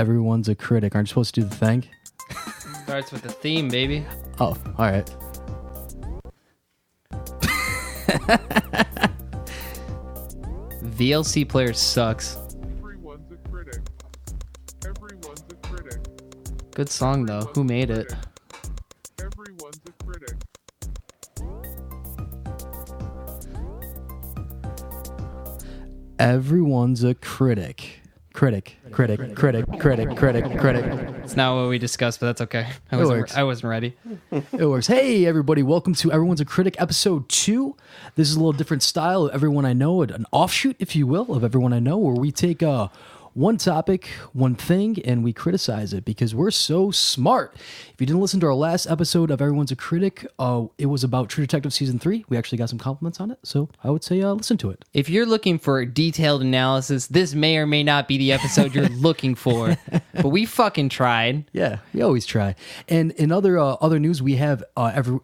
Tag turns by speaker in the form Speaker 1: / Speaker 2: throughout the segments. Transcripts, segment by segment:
Speaker 1: Everyone's a critic. Aren't you supposed to do the thing?
Speaker 2: Starts with the theme, baby.
Speaker 1: Oh, all right.
Speaker 2: VLC player sucks.
Speaker 3: Everyone's a critic. Everyone's a critic.
Speaker 2: Good song, though. Who made it?
Speaker 3: Everyone's a critic.
Speaker 1: Everyone's a critic. Critic.
Speaker 2: It's not what we discussed, but that's okay.
Speaker 1: works.
Speaker 2: I wasn't ready.
Speaker 1: It works. Hey, everybody. Welcome to Everyone's a Critic, episode 2. This is a little different style of Everyone I Know, an offshoot, if you will, of Everyone I Know, where we take one topic, one thing, and we criticize it because we're so smart. If you didn't listen to our last episode of Everyone's a Critic, it was about True Detective Season 3. We actually got some compliments on it, so I would say listen to it.
Speaker 2: If you're looking for detailed analysis, this may or may not be the episode you're looking for, but we fucking tried.
Speaker 1: Yeah, we always try. And in other news, we have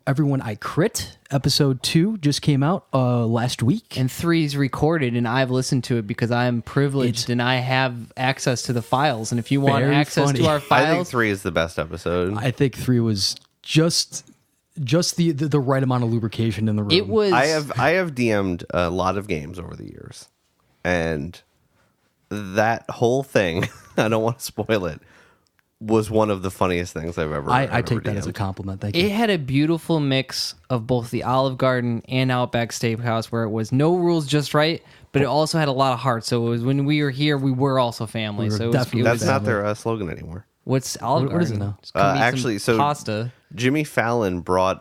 Speaker 1: Everyone I Crit. Episode 2 just came out last week.
Speaker 2: And 3's recorded, and I've listened to it because I'm privileged and I have access to the files. And if you want
Speaker 1: Very
Speaker 2: access
Speaker 1: funny.
Speaker 2: to our
Speaker 4: I think
Speaker 2: files,
Speaker 4: 3 is the best episode.
Speaker 1: I think 3 was just the right amount of lubrication in the room.
Speaker 2: it was.
Speaker 4: I have DM'd a lot of games over the years, and that whole thing, I don't want to spoil it, was one of the funniest things I've ever.
Speaker 1: I
Speaker 4: ever
Speaker 1: take that as a
Speaker 4: DM'd.
Speaker 1: compliment. Thank you.
Speaker 2: It had a beautiful mix of both the Olive Garden and Outback Steakhouse, where it was no rules, just right, but it also had a lot of heart. So it was when we were here, we were also family.
Speaker 1: We were
Speaker 2: So
Speaker 1: definitely
Speaker 2: it was,
Speaker 4: That's not their slogan anymore.
Speaker 2: what's Olive
Speaker 1: What is
Speaker 2: Garden?
Speaker 1: it now?
Speaker 2: Just come eat some
Speaker 4: Actually, so
Speaker 2: pasta.
Speaker 4: Jimmy Fallon brought.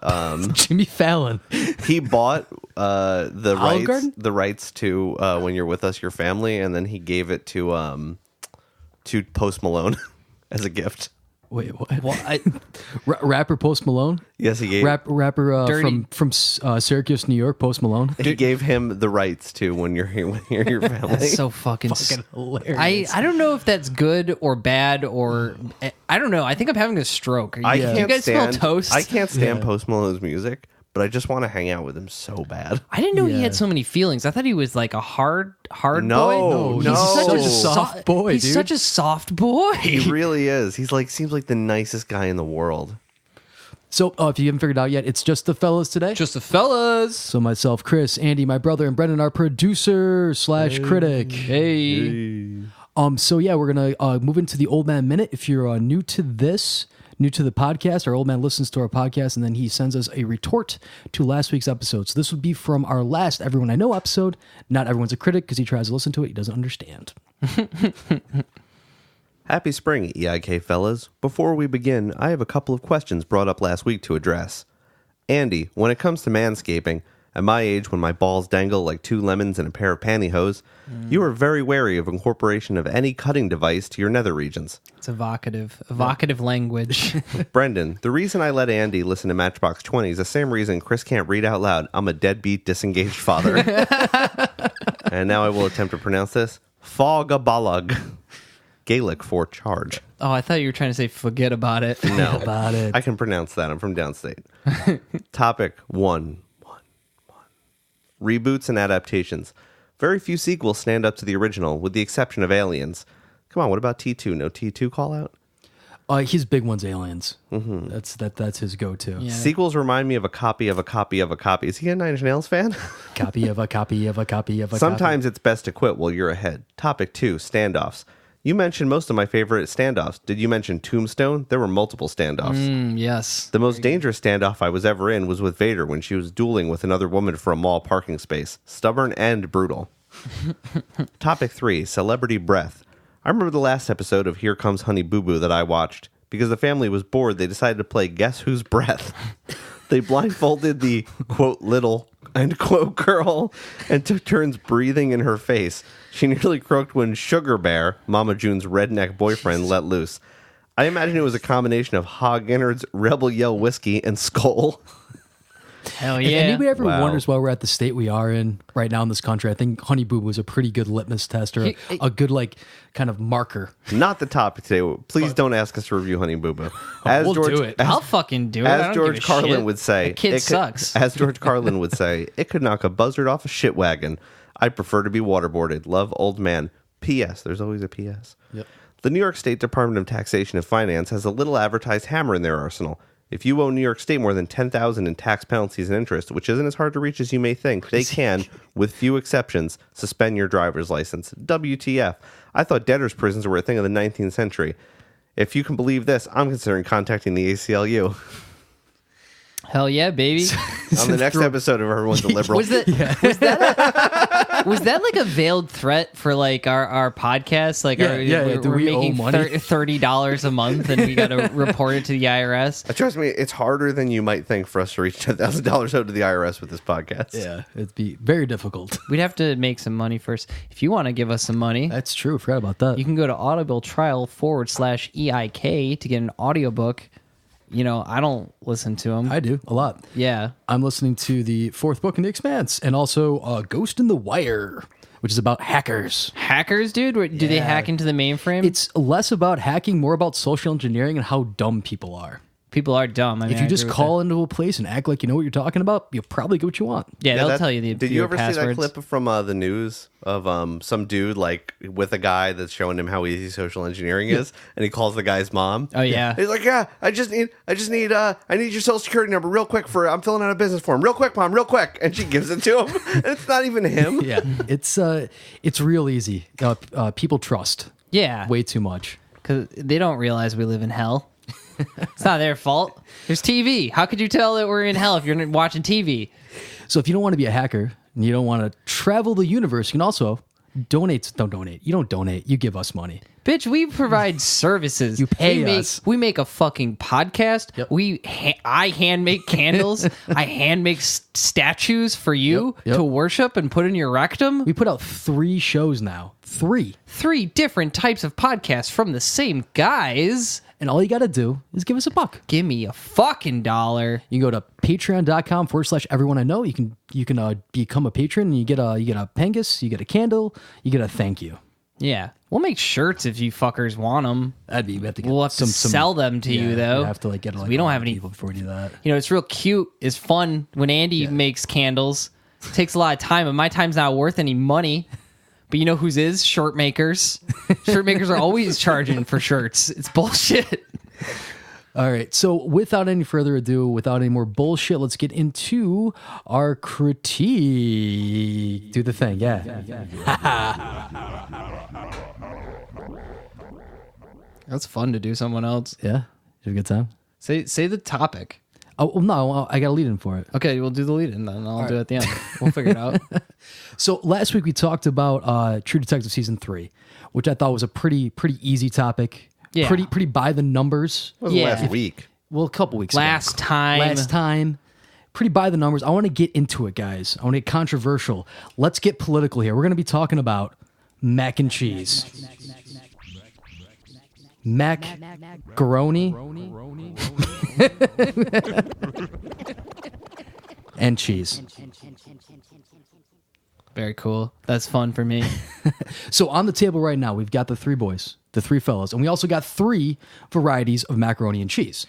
Speaker 1: Jimmy Fallon.
Speaker 4: He bought the
Speaker 1: Olive Garden?
Speaker 4: rights to When You're With Us, Your Family, and then he gave it to Post Malone as a gift.
Speaker 1: Wait, what?
Speaker 2: Well,
Speaker 1: Rapper Post Malone?
Speaker 4: Yes, he gave.
Speaker 1: Rapper
Speaker 2: Dirty-
Speaker 1: from Syracuse, New York, Post Malone?
Speaker 4: He gave him the rights to When You're Your Family.
Speaker 2: that's so fucking
Speaker 1: Hilarious.
Speaker 2: I don't know if that's good or bad or I don't know. I think I'm having a stroke.
Speaker 4: I
Speaker 2: Do
Speaker 4: can't
Speaker 2: you guys smell
Speaker 4: stand,
Speaker 2: toast?
Speaker 4: I can't stand
Speaker 1: Yeah.
Speaker 4: Post Malone's music, but I just want to hang out with him so bad.
Speaker 2: I didn't know he
Speaker 1: Yeah.
Speaker 2: had so many feelings. I thought he was like a hard
Speaker 4: No,
Speaker 2: boy.
Speaker 4: no.
Speaker 2: He's such a
Speaker 1: soft boy,
Speaker 2: He's
Speaker 1: dude.
Speaker 2: such a soft boy.
Speaker 4: He really is. He's seems like the nicest guy in the world.
Speaker 1: So, if you haven't figured it out yet, it's just the fellas today.
Speaker 2: Just the fellas.
Speaker 1: So myself, Chris, Andy, my brother, and Brendan, our producer / critic.
Speaker 2: Hey.
Speaker 1: So yeah, we're gonna move into the Old Man Minute. If you're new to the podcast, our old man listens to our podcast and then he sends us a retort to last week's episode. So this would be from our last Everyone I Know episode. Not Everyone's a Critic because he tries to listen to it. He doesn't understand.
Speaker 4: Happy spring, EIK fellas. Before we begin, I have a couple of questions brought up last week to address. Andy, when it comes to manscaping, at my age when my balls dangle like 2 lemons and a pair of pantyhose, you are very wary of incorporation of any cutting device to your nether regions.
Speaker 2: It's evocative language.
Speaker 4: Brendan, the reason I let Andy listen to Matchbox 20 is the same reason Chris can't read out loud. I'm a deadbeat, disengaged father. And now I will attempt to pronounce this. Fogabalug. Gaelic for charge.
Speaker 2: Oh, I thought you were trying to say forget about it.
Speaker 4: No.
Speaker 1: About it.
Speaker 4: I can pronounce that. I'm from downstate. Topic 1. Reboots and adaptations. Very few sequels stand up to the original, with the exception of Aliens. Come on, what about T2? No T2 call out?
Speaker 1: His big one's Aliens. Mm-hmm. That's his go-to.
Speaker 2: Yeah.
Speaker 4: Sequels remind me of a copy of a copy of a copy. Is he a Nine Inch Nails fan?
Speaker 1: Copy of a copy of a copy of a
Speaker 4: Sometimes it's best to quit while you're ahead. Topic 2, standoffs. You mentioned most of my favorite standoffs. Did you mention Tombstone? There were multiple standoffs.
Speaker 2: Yes.
Speaker 4: The most dangerous standoff I was ever in was with Vader when she was dueling with another woman for a mall parking space. Stubborn and brutal. Topic 3, celebrity breath. I remember the last episode of Here Comes Honey Boo Boo that I watched. Because the family was bored, they decided to play Guess Whose Breath. They blindfolded the, quote, little, end quote, girl and took turns breathing in her face. She nearly croaked when Sugar Bear, Mama June's redneck boyfriend, let loose. I imagine it was a combination of Hog Innards, Rebel Yell Whiskey, and Skull.
Speaker 2: Hell
Speaker 1: If
Speaker 2: yeah.
Speaker 1: anybody ever
Speaker 4: Wow.
Speaker 1: wonders why we're at the state we are in right now in this country, I think Honey Boo was a pretty good litmus test or a good kind of marker.
Speaker 4: Not the topic today. Please don't ask us to review Honey Boo Boo.
Speaker 1: We'll do it.
Speaker 2: I'll fucking do it. I
Speaker 4: As
Speaker 2: don't
Speaker 4: George
Speaker 2: give a
Speaker 4: Carlin
Speaker 2: shit.
Speaker 4: would say,
Speaker 2: That kid
Speaker 4: it could-
Speaker 2: sucks.
Speaker 4: As George Carlin would say, it could knock a buzzard off a shit wagon. I prefer to be waterboarded. Love, old man. P.S. There's always a P.S.
Speaker 1: Yep.
Speaker 4: The New York State Department of Taxation and Finance has a little advertised hammer in their arsenal. If you owe New York State more than $10,000 in tax penalties and interest, which isn't as hard to reach as you may think, they can, with few exceptions, suspend your driver's license. WTF. I thought debtors' prisons were a thing of the 19th century. If you can believe this, I'm considering contacting the ACLU.
Speaker 2: Hell yeah, baby.
Speaker 4: On the next episode of Everyone's a Liberal.
Speaker 2: Was that like a veiled threat for like our podcast? Like,
Speaker 1: Do
Speaker 2: we're
Speaker 1: we owe
Speaker 2: making
Speaker 1: money?
Speaker 2: $30 a month, and we got to report it to the IRS.
Speaker 4: Trust me, it's harder than you might think for us to reach $10,000 out to the IRS with this podcast.
Speaker 1: Yeah, it'd be very difficult.
Speaker 2: We'd have to make some money first. If you want to give us some money,
Speaker 1: That's true. Forgot about that.
Speaker 2: you can go to audibletrial.com/EIK to get an audiobook. You know, I don't listen to them.
Speaker 1: I do a lot.
Speaker 2: Yeah.
Speaker 1: I'm listening to the fourth book in The Expanse, and also Ghost in the Wire, which is about hackers.
Speaker 2: Hackers, dude? Do they hack into the mainframe?
Speaker 1: It's less about hacking, more about social engineering and how dumb people are.
Speaker 2: People are dumb. I mean,
Speaker 1: If you
Speaker 2: I
Speaker 1: just
Speaker 2: agree with
Speaker 1: call into a place and act like you know what you're talking about, you'll probably get what you want.
Speaker 2: that. Yeah, they'll tell you the
Speaker 4: Did you
Speaker 2: your
Speaker 4: ever
Speaker 2: passwords.
Speaker 4: see that clip from the news of some dude like with a guy that's showing him how easy social engineering is, and he calls the guy's mom.
Speaker 2: Oh, yeah.
Speaker 4: He's like, "Yeah, I need your social security number real quick I'm filling out a business form, real quick, mom, real quick," and she gives it to him, and it's not even him.
Speaker 1: Yeah, it's real easy. People trust
Speaker 2: Yeah.
Speaker 1: way too much.
Speaker 2: Because they don't realize we live in hell. It's not their fault. There's TV. How could you tell that we're in hell if you're watching TV?
Speaker 1: So if you don't want to be a hacker and you don't want to travel the universe, you can also donate. Don't donate. You don't donate. You give us money.
Speaker 2: Bitch, we provide services.
Speaker 1: You pay us.
Speaker 2: We make a fucking podcast.
Speaker 1: Yep.
Speaker 2: I hand make candles. I hand make statues for you
Speaker 1: Yep.
Speaker 2: to worship and put in your rectum.
Speaker 1: We put out 3 shows now. 3.
Speaker 2: 3 different types of podcasts from the same guys.
Speaker 1: And all you got to do is give us $1.
Speaker 2: Give me a fucking dollar.
Speaker 1: You can go to patreon.com/everyone I know. You can become a patron, and you get a pengus, you get a candle, you get a thank you.
Speaker 2: Yeah. We'll make shirts if you fuckers want them.
Speaker 1: We have to get
Speaker 2: We'll have to sell them to you, though.
Speaker 1: We have to get
Speaker 2: we don't have any
Speaker 1: people before we do that.
Speaker 2: You know, it's real cute. It's fun when Andy makes candles. It takes a lot of time, and my time's not worth any money. But you know whose is? Shirt makers. Shirt makers are always charging for shirts. It's bullshit.
Speaker 1: All right. So without any further ado, without any more bullshit, let's get into our critique. Do the thing. Yeah.
Speaker 2: That's fun to do someone else.
Speaker 1: Yeah. You have a good time?
Speaker 2: Say the topic.
Speaker 1: Oh, well, no, I got a lead in for it.
Speaker 2: Okay, we'll do the lead and then I'll do it at the end. We'll figure it out.
Speaker 1: So last week we talked about True Detective Season 3, which I thought was a pretty easy topic.
Speaker 2: Yeah.
Speaker 1: Pretty by the numbers.
Speaker 4: It was
Speaker 2: Yeah.
Speaker 4: last week.
Speaker 1: Well, a couple weeks
Speaker 2: Last
Speaker 1: ago.
Speaker 2: time.
Speaker 1: Last time. Pretty by the numbers. I want to get into it, guys. I want to get controversial. Let's get political here. We're going to be talking about mac and cheese. Macaroni and cheese.
Speaker 2: Very cool. That's fun for me.
Speaker 1: So on the table right now, we've got the 3 boys, the 3 fellas, and we also got 3 varieties of macaroni and cheese.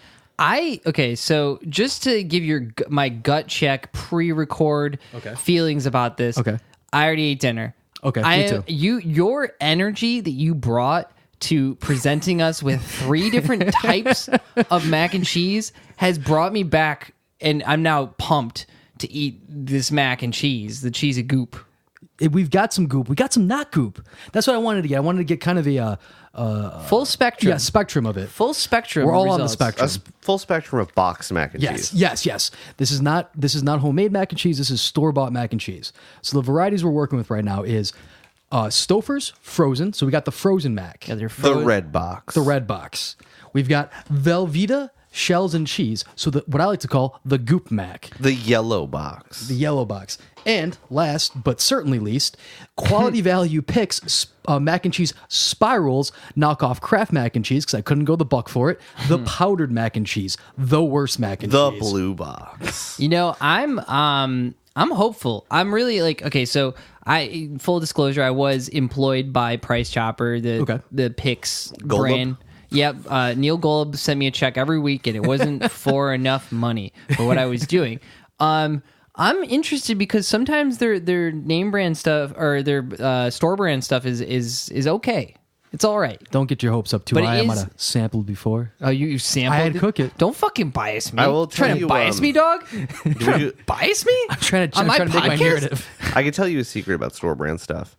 Speaker 2: So just to give my gut check pre-record feelings about this.
Speaker 1: Okay.
Speaker 2: I already ate dinner.
Speaker 1: Okay, me too.
Speaker 2: Your energy that you brought to presenting us with 3 different types of mac and cheese has brought me back, and I'm now pumped to eat this mac and cheese, the cheesy goop.
Speaker 1: We've got some goop. We got some not goop. That's what I wanted to get. I wanted to get kind of a
Speaker 2: Full spectrum.
Speaker 1: spectrum of it.
Speaker 2: Full spectrum.
Speaker 1: We're all on the
Speaker 2: results.
Speaker 4: A
Speaker 1: spectrum.
Speaker 4: full spectrum of boxed mac and
Speaker 1: Yes,
Speaker 4: cheese.
Speaker 1: yes. This is not homemade mac and cheese. This is store-bought mac and cheese. So the varieties we're working with right now is Stouffer's frozen. So we got the frozen mac.
Speaker 2: Yeah, they're
Speaker 4: The red box.
Speaker 1: The red box. We've got Velveeta shells and cheese. So what I like to call the goop mac.
Speaker 4: The yellow box.
Speaker 1: The yellow box. And last but certainly least, Quality Value Picks mac and cheese spirals, knockoff Kraft mac and cheese, because I couldn't go the buck for it. The powdered mac and cheese, the worst mac and
Speaker 4: The
Speaker 1: cheese.
Speaker 4: blue box.
Speaker 2: You know, I'm hopeful. I'm really so full disclosure, I was employed by Price Chopper, the Pix
Speaker 4: Golub?
Speaker 2: brand. Yep, Neil Golub sent me a check every week, and it wasn't for enough money for what I was doing. I'm interested because sometimes their name brand stuff or their store brand stuff is okay. It's all right.
Speaker 1: Don't get your hopes up too
Speaker 2: But it
Speaker 1: high. I might
Speaker 2: is-
Speaker 1: have sampled before.
Speaker 2: Oh, you sampled
Speaker 1: I had to
Speaker 2: it?
Speaker 1: cook it.
Speaker 2: Don't fucking bias me.
Speaker 4: I will tell
Speaker 2: trying
Speaker 4: you,
Speaker 2: to bias me, dog. Trying to bias me?
Speaker 1: I'm trying to
Speaker 2: On my
Speaker 1: make my
Speaker 2: podcast?
Speaker 1: narrative.
Speaker 4: I can tell you a secret about store brand stuff.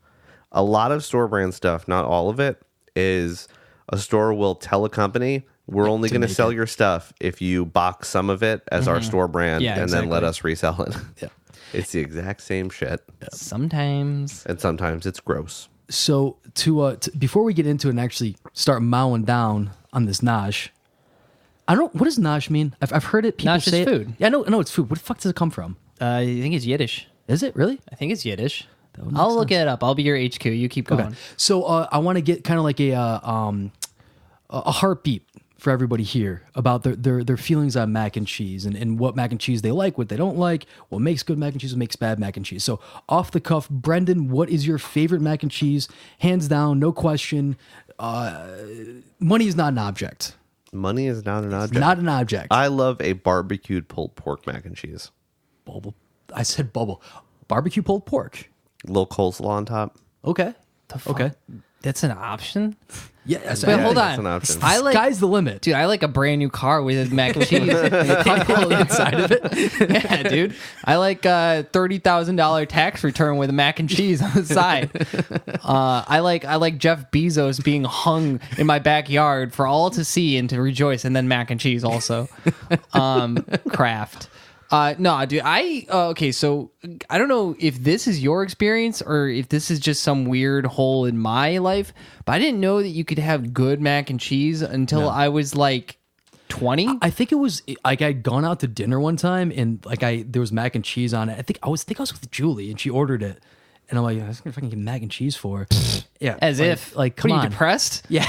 Speaker 4: A lot of store brand stuff, not all of it, is a store will tell a company, we're only going to
Speaker 1: make
Speaker 4: sell
Speaker 1: it.
Speaker 4: your stuff if you box some of it as our store brand
Speaker 2: Yeah,
Speaker 4: and then let
Speaker 2: exactly.
Speaker 4: us resell it.
Speaker 1: Yeah.
Speaker 4: It's the exact same shit.
Speaker 2: Sometimes.
Speaker 4: And sometimes it's gross.
Speaker 1: So before we get into it and actually start mowing down on this nosh, I don't. What does nosh mean? I've heard it. People
Speaker 2: Nosh is
Speaker 1: say it.
Speaker 2: food.
Speaker 1: Yeah, I know it's food. What the fuck does it come from?
Speaker 2: I think it's Yiddish.
Speaker 1: Is it really?
Speaker 2: I think it's Yiddish.
Speaker 1: would make
Speaker 2: I'll look it up. I'll be your HQ. You keep going.
Speaker 1: Okay. So I want to get kind of like a heartbeat for everybody here about their feelings on mac and cheese and what mac and cheese they like, what they don't like, what makes good mac and cheese, what makes bad mac and cheese. So off the cuff, Brendan, what is your favorite mac and cheese? Hands down, no question. Money is not an object.
Speaker 4: Money is not an object.
Speaker 1: Not an object.
Speaker 4: I love a barbecued pulled pork mac and cheese.
Speaker 1: Bubble. I said bubble. Barbecue pulled pork.
Speaker 4: Little coleslaw on top.
Speaker 1: Okay. Okay.
Speaker 2: That's an option?
Speaker 1: Yeah.
Speaker 2: Wait, hold
Speaker 4: that's
Speaker 2: on.
Speaker 4: an option.
Speaker 2: I like,
Speaker 1: Sky's the limit.
Speaker 2: dude, I like a brand new car with mac and cheese.
Speaker 1: On the inside of it.
Speaker 2: Yeah, dude. I like a $30,000 tax return with mac and cheese on the side. I like Jeff Bezos being hung in my backyard for all to see and to rejoice, and then mac and cheese also. Kraft. No, dude. Okay. So I don't know if this is your experience or if this is just some weird hole in my life, but I didn't know that you could have good mac and cheese until I was like 20.
Speaker 1: I think it was like I'd gone out to dinner one time and there was mac and cheese on it. I think I was with Julie and she ordered it, and I'm like, I was gonna fucking get mac and cheese for. Yeah,
Speaker 2: As if
Speaker 1: come
Speaker 2: what, are
Speaker 1: on,
Speaker 2: you depressed?
Speaker 1: Yeah.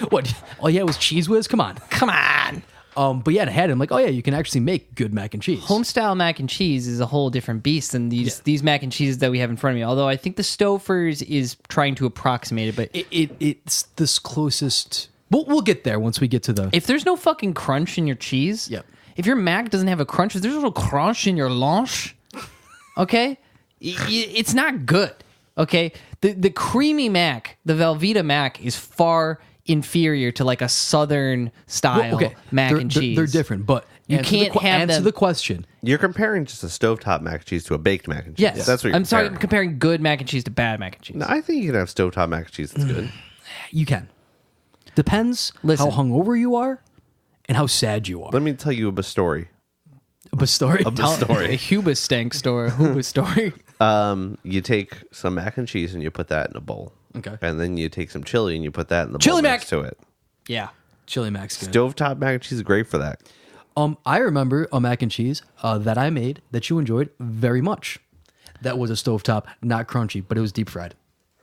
Speaker 1: What? Oh yeah, it was Cheese Whiz. Come on.
Speaker 2: Come on.
Speaker 1: But yeah, I had it. I'm like, oh yeah, you can actually make good mac and cheese.
Speaker 2: Homestyle mac and cheese is a whole different beast than these mac and cheeses that we have in front of me. Although I think the Stouffer's is trying to approximate it, but
Speaker 1: It's this closest. We'll get there once we get to the.
Speaker 2: if there's no fucking crunch in your cheese,
Speaker 1: Yep.
Speaker 2: if your mac doesn't have a crunch, if there's no crunch in your lunch, okay, it's not good. Okay, the creamy mac, the Velveeta mac, is far inferior to like a southern style mac and cheese.
Speaker 1: They're different, but
Speaker 2: You can't have
Speaker 1: answer
Speaker 2: them-
Speaker 1: the question.
Speaker 4: You're comparing just a stovetop mac and cheese to a baked mac and cheese.
Speaker 2: Yes,
Speaker 4: That's what you're
Speaker 2: I'm sorry.
Speaker 4: comparing.
Speaker 2: I'm comparing good mac and cheese to bad mac and cheese.
Speaker 4: No, I think you can have stovetop mac and cheese that's good.
Speaker 1: You can. Depends
Speaker 2: Listen.
Speaker 1: how hungover you are and how sad you are.
Speaker 4: Let me tell you a story.
Speaker 1: But story.
Speaker 2: A Hubas stank story. Hubas story.
Speaker 4: You take some mac and cheese and you put that in a bowl.
Speaker 1: Okay.
Speaker 4: And then you take some chili and you put that in the
Speaker 2: Chili
Speaker 4: bowl
Speaker 2: mac.
Speaker 4: next to it.
Speaker 2: Yeah.
Speaker 1: Chili Mac's good.
Speaker 4: Stovetop mac and cheese is great for that.
Speaker 1: I remember a mac and cheese that I made that you enjoyed very much. That was a stovetop, not crunchy, but it was deep fried.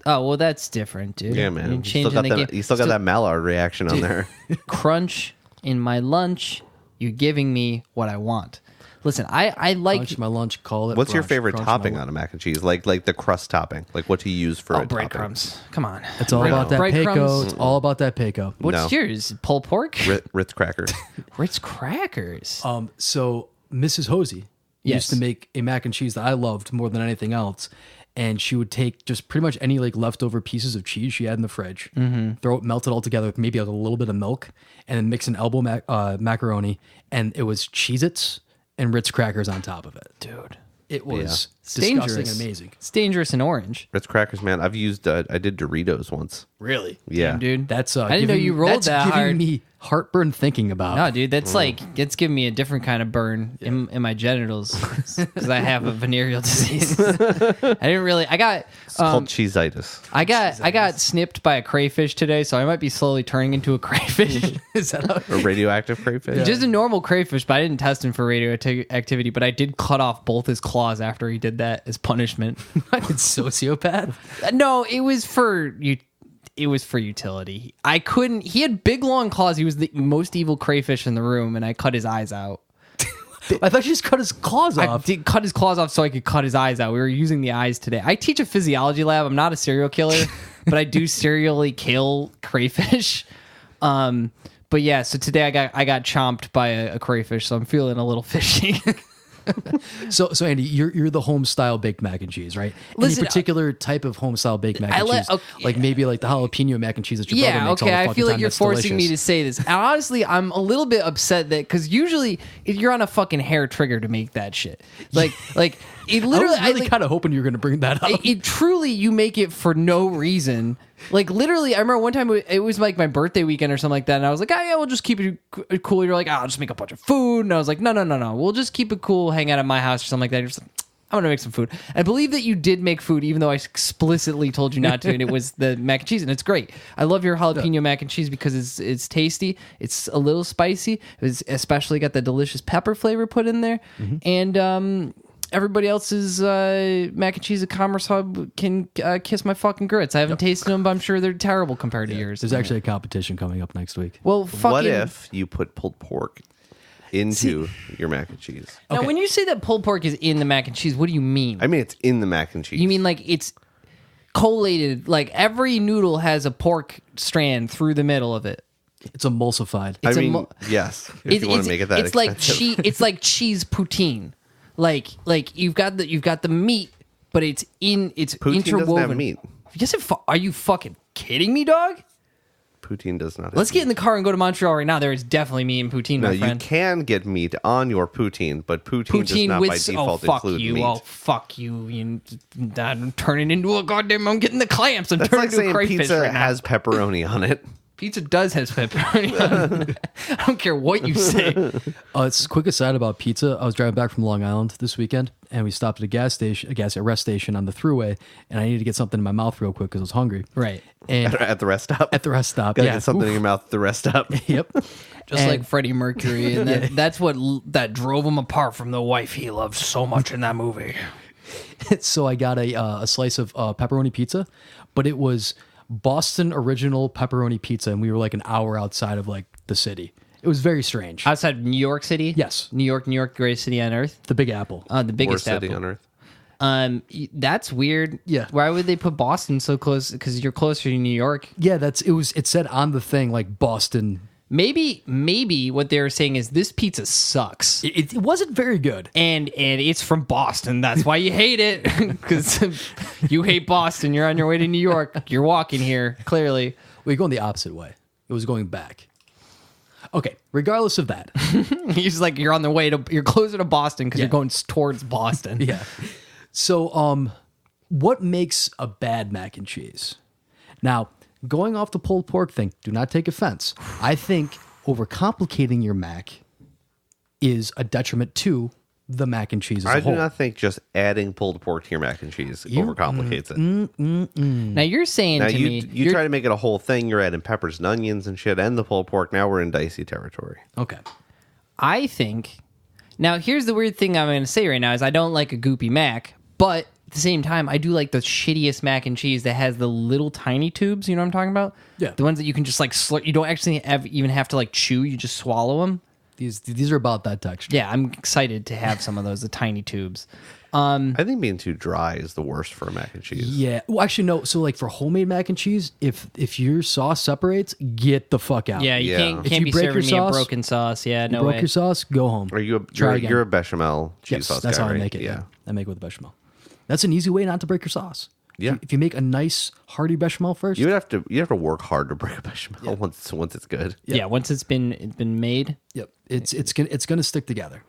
Speaker 2: Oh well, that's different, dude.
Speaker 4: Yeah, man.
Speaker 2: You're
Speaker 4: You still
Speaker 2: changing
Speaker 4: got
Speaker 2: the
Speaker 4: that,
Speaker 2: game.
Speaker 4: you still got that Mallard reaction on there.
Speaker 2: Crunch in my lunch. You're giving me what I want. Listen, I like
Speaker 1: Crunch my lunch, call it.
Speaker 4: What's your
Speaker 1: brunch.
Speaker 4: favorite
Speaker 1: Crunch
Speaker 4: topping
Speaker 1: my
Speaker 4: on a mac and cheese? Like the crust topping. Like what to use for a topping.
Speaker 2: breadcrumbs. Come on.
Speaker 1: It's all about that
Speaker 2: breadcrumbs.
Speaker 1: Pecco. It's all about that Pecco.
Speaker 2: What's
Speaker 4: No.
Speaker 2: yours? Pulled pork?
Speaker 4: Ritz crackers.
Speaker 2: Ritz crackers.
Speaker 1: So Mrs. Hosey
Speaker 2: Yes.
Speaker 1: used to make a mac and cheese that I loved more than anything else. And she would take just pretty much any like leftover pieces of cheese she had in the fridge, throw it, melt it all together with maybe like a little bit of milk, and then mix an elbow macaroni, and it was Cheez-Its and Ritz crackers on top of it.
Speaker 2: Dude.
Speaker 1: It was
Speaker 2: It's
Speaker 1: disgusting
Speaker 2: dangerous.
Speaker 1: and amazing.
Speaker 2: It's dangerous and orange.
Speaker 4: Ritz crackers, man. I've used. I did Doritos once.
Speaker 1: Really?
Speaker 4: Yeah,
Speaker 2: Damn, dude.
Speaker 1: That's
Speaker 2: I didn't know you rolled
Speaker 1: that's
Speaker 2: that
Speaker 1: giving
Speaker 2: hard.
Speaker 1: me heartburn thinking about.
Speaker 2: No, dude, that's like it's giving me a different kind of burn in my genitals because I have a venereal disease. I didn't really. I got.
Speaker 4: It's called cheesitis.
Speaker 2: I got snipped by a crayfish today, so I might be slowly turning into a crayfish.
Speaker 1: Is that how?
Speaker 4: A radioactive crayfish.
Speaker 2: Just a normal crayfish, but I didn't test him for radioactivity. But I did cut off both his claws after he did that as punishment.
Speaker 1: Fucking sociopath.
Speaker 2: No, it was for you. It was for utility. I couldn't. He had big long claws. He was the most evil crayfish in the room, and I cut his eyes out.
Speaker 1: I thought you just cut his claws
Speaker 2: I
Speaker 1: off.
Speaker 2: did cut his claws off so I could cut his eyes out. We were using the eyes today. I teach a physiology lab. I'm not a serial killer, but I do serially kill crayfish. But yeah, so today I got chomped by a crayfish, so I'm feeling a little fishy.
Speaker 1: So Andy, you're the home style baked mac and cheese, right?
Speaker 2: Listen,
Speaker 1: Any particular type of home style baked mac and cheese,
Speaker 2: okay.
Speaker 1: like maybe like the jalapeno mac and cheese that your brother
Speaker 2: Yeah,
Speaker 1: makes all
Speaker 2: okay.
Speaker 1: the
Speaker 2: I
Speaker 1: fucking
Speaker 2: feel like
Speaker 1: time.
Speaker 2: you're
Speaker 1: That's
Speaker 2: forcing me to
Speaker 1: delicious.
Speaker 2: say this. And honestly, I'm a little bit upset that because usually you're on a fucking hair trigger to make that shit. Like it
Speaker 1: I
Speaker 2: literally.
Speaker 1: was really
Speaker 2: like,
Speaker 1: kind of hoping you were going to bring that up.
Speaker 2: it truly, you make it for no reason. Like literally, I remember one time it was like my birthday weekend or something like that, and I was like, "Oh yeah, we'll just keep it cool." You're like, "Oh, I'll just make a bunch of food," and I was like, "No, we'll just keep it cool, hang out at my house or something like that." You're just like, I'm gonna make some food. I believe that you did make food, even though I explicitly told you not to, and it was the mac and cheese, and it's great. I love your jalapeno mac and cheese because it's tasty. It's a little spicy. It's especially got the delicious pepper flavor put in there, and everybody else's mac and cheese at Commerce Hub can kiss my fucking grits. I haven't tasted them, but I'm sure they're terrible compared to yours.
Speaker 1: There's actually a competition coming up next week.
Speaker 2: Well, fucking.
Speaker 4: What if you put pulled pork into your mac and cheese?
Speaker 2: Now,
Speaker 1: Okay.
Speaker 2: when you say that pulled pork is in the mac and cheese, what do you mean?
Speaker 4: I mean, it's in the mac and cheese.
Speaker 2: You mean like it's collated? Like every noodle has a pork strand through the middle of it.
Speaker 1: It's emulsified.
Speaker 4: I
Speaker 2: it's a
Speaker 4: mean,
Speaker 2: mo-
Speaker 4: yes. If you want to make it that
Speaker 2: it's like
Speaker 4: expensive.
Speaker 2: it's like cheese poutine. Like you've got the meat, but it's
Speaker 4: Poutine
Speaker 2: interwoven.
Speaker 4: doesn't have meat.
Speaker 2: Yes, are you fucking kidding me, dog?
Speaker 4: Poutine does not have
Speaker 2: Let's get in
Speaker 4: meat.
Speaker 2: the car and go to Montreal right now. There is definitely meat in poutine,
Speaker 4: No,
Speaker 2: my
Speaker 4: you
Speaker 2: friend.
Speaker 4: can get meat on your poutine, but poutine does
Speaker 2: Poutine
Speaker 4: not
Speaker 2: with
Speaker 4: by default
Speaker 2: fuck
Speaker 4: include
Speaker 2: you.
Speaker 4: meat.
Speaker 2: Oh fuck you! I'm turning into a goddamn. I'm getting the clamps. I'm
Speaker 4: That's
Speaker 2: turning
Speaker 4: like
Speaker 2: into a
Speaker 4: saying
Speaker 2: crayfish
Speaker 4: pizza
Speaker 2: right now.
Speaker 4: has pepperoni on it.
Speaker 2: Pizza does have pepperoni on it. I don't care what you say.
Speaker 1: It's a quick aside about pizza. I was driving back from Long Island this weekend, and we stopped at a rest station on the thruway, and I needed to get something in my mouth real quick because I was hungry.
Speaker 2: Right.
Speaker 1: And
Speaker 4: At the rest stop.
Speaker 1: at the rest stop,
Speaker 4: Gotta
Speaker 1: yeah,
Speaker 4: get something in
Speaker 1: Oof.
Speaker 4: your mouth at the rest stop.
Speaker 1: Yep.
Speaker 2: Just
Speaker 1: And-
Speaker 2: like Freddie Mercury, and that's what that drove him apart from the wife he loved so much in that movie.
Speaker 1: So I got a slice of pepperoni pizza, but it was Boston original pepperoni pizza, and we were like an hour outside of like the city. It was very strange.
Speaker 2: Outside of New York City?
Speaker 1: Yes.
Speaker 2: New York, greatest city on earth.
Speaker 1: The Big Apple.
Speaker 2: The biggest
Speaker 4: Worst city
Speaker 2: apple.
Speaker 4: on earth.
Speaker 2: That's weird.
Speaker 1: Yeah.
Speaker 2: Why would they put Boston so close? Because you're closer to New York.
Speaker 1: Yeah, it said on the thing like Boston.
Speaker 2: Maybe what they were saying is this pizza sucks.
Speaker 1: It wasn't very good.
Speaker 2: And it's from Boston. That's why you hate it. Because you hate Boston. You're on your way to New York. You're walking here, clearly.
Speaker 1: We're going the opposite way. It was going back. Okay, regardless of that.
Speaker 2: You're just like, you're closer to Boston because you're going towards Boston.
Speaker 1: Yeah. So, what makes a bad mac and cheese? Now, going off the pulled pork thing, do not take offense. I think overcomplicating your mac is a detriment to the mac and cheese as
Speaker 4: I
Speaker 1: a
Speaker 4: do
Speaker 1: whole.
Speaker 4: not think just adding pulled pork to your mac and cheese overcomplicates it.
Speaker 2: Now you're saying
Speaker 4: Now
Speaker 2: to
Speaker 4: you
Speaker 2: me,
Speaker 4: you try to make it a whole thing. You're adding peppers and onions and shit, and the pulled pork. Now we're in dicey territory.
Speaker 1: Okay.
Speaker 2: I think. Now here's the weird thing I'm going to say right now is I don't like a goopy mac, but at the same time I do like the shittiest mac and cheese that has the little tiny tubes. You know what I'm talking about?
Speaker 1: Yeah.
Speaker 2: The ones that you can just like slurp. You don't actually even have to like chew. You just swallow them.
Speaker 1: These are about that texture.
Speaker 2: Yeah, I'm excited to have some of those, the tiny tubes.
Speaker 4: I think being too dry is the worst for a mac and cheese.
Speaker 1: Yeah. Well, actually, no. So, like for homemade mac and cheese, if your sauce separates, get the fuck out.
Speaker 2: Yeah, you
Speaker 4: Yeah.
Speaker 2: can't,
Speaker 4: If
Speaker 2: can't
Speaker 1: you
Speaker 2: be
Speaker 1: break
Speaker 2: serving
Speaker 1: your
Speaker 2: me a
Speaker 1: sauce,
Speaker 2: broken sauce. Yeah, no
Speaker 1: Broke
Speaker 2: way.
Speaker 1: your sauce, go home.
Speaker 4: Are you
Speaker 1: Try
Speaker 4: you're,
Speaker 1: again.
Speaker 4: you're a bechamel cheese
Speaker 1: Yes,
Speaker 4: sauce
Speaker 1: that's
Speaker 4: guy,
Speaker 1: how I
Speaker 4: right?
Speaker 1: make it. Yeah. I make it with bechamel. That's an easy way not to break your sauce.
Speaker 4: Yeah.
Speaker 1: If you make a nice hearty bechamel first,
Speaker 4: You have to work hard to break a bechamel once it's good.
Speaker 2: Yeah, once it's been made.
Speaker 1: yep, it's gonna stick together.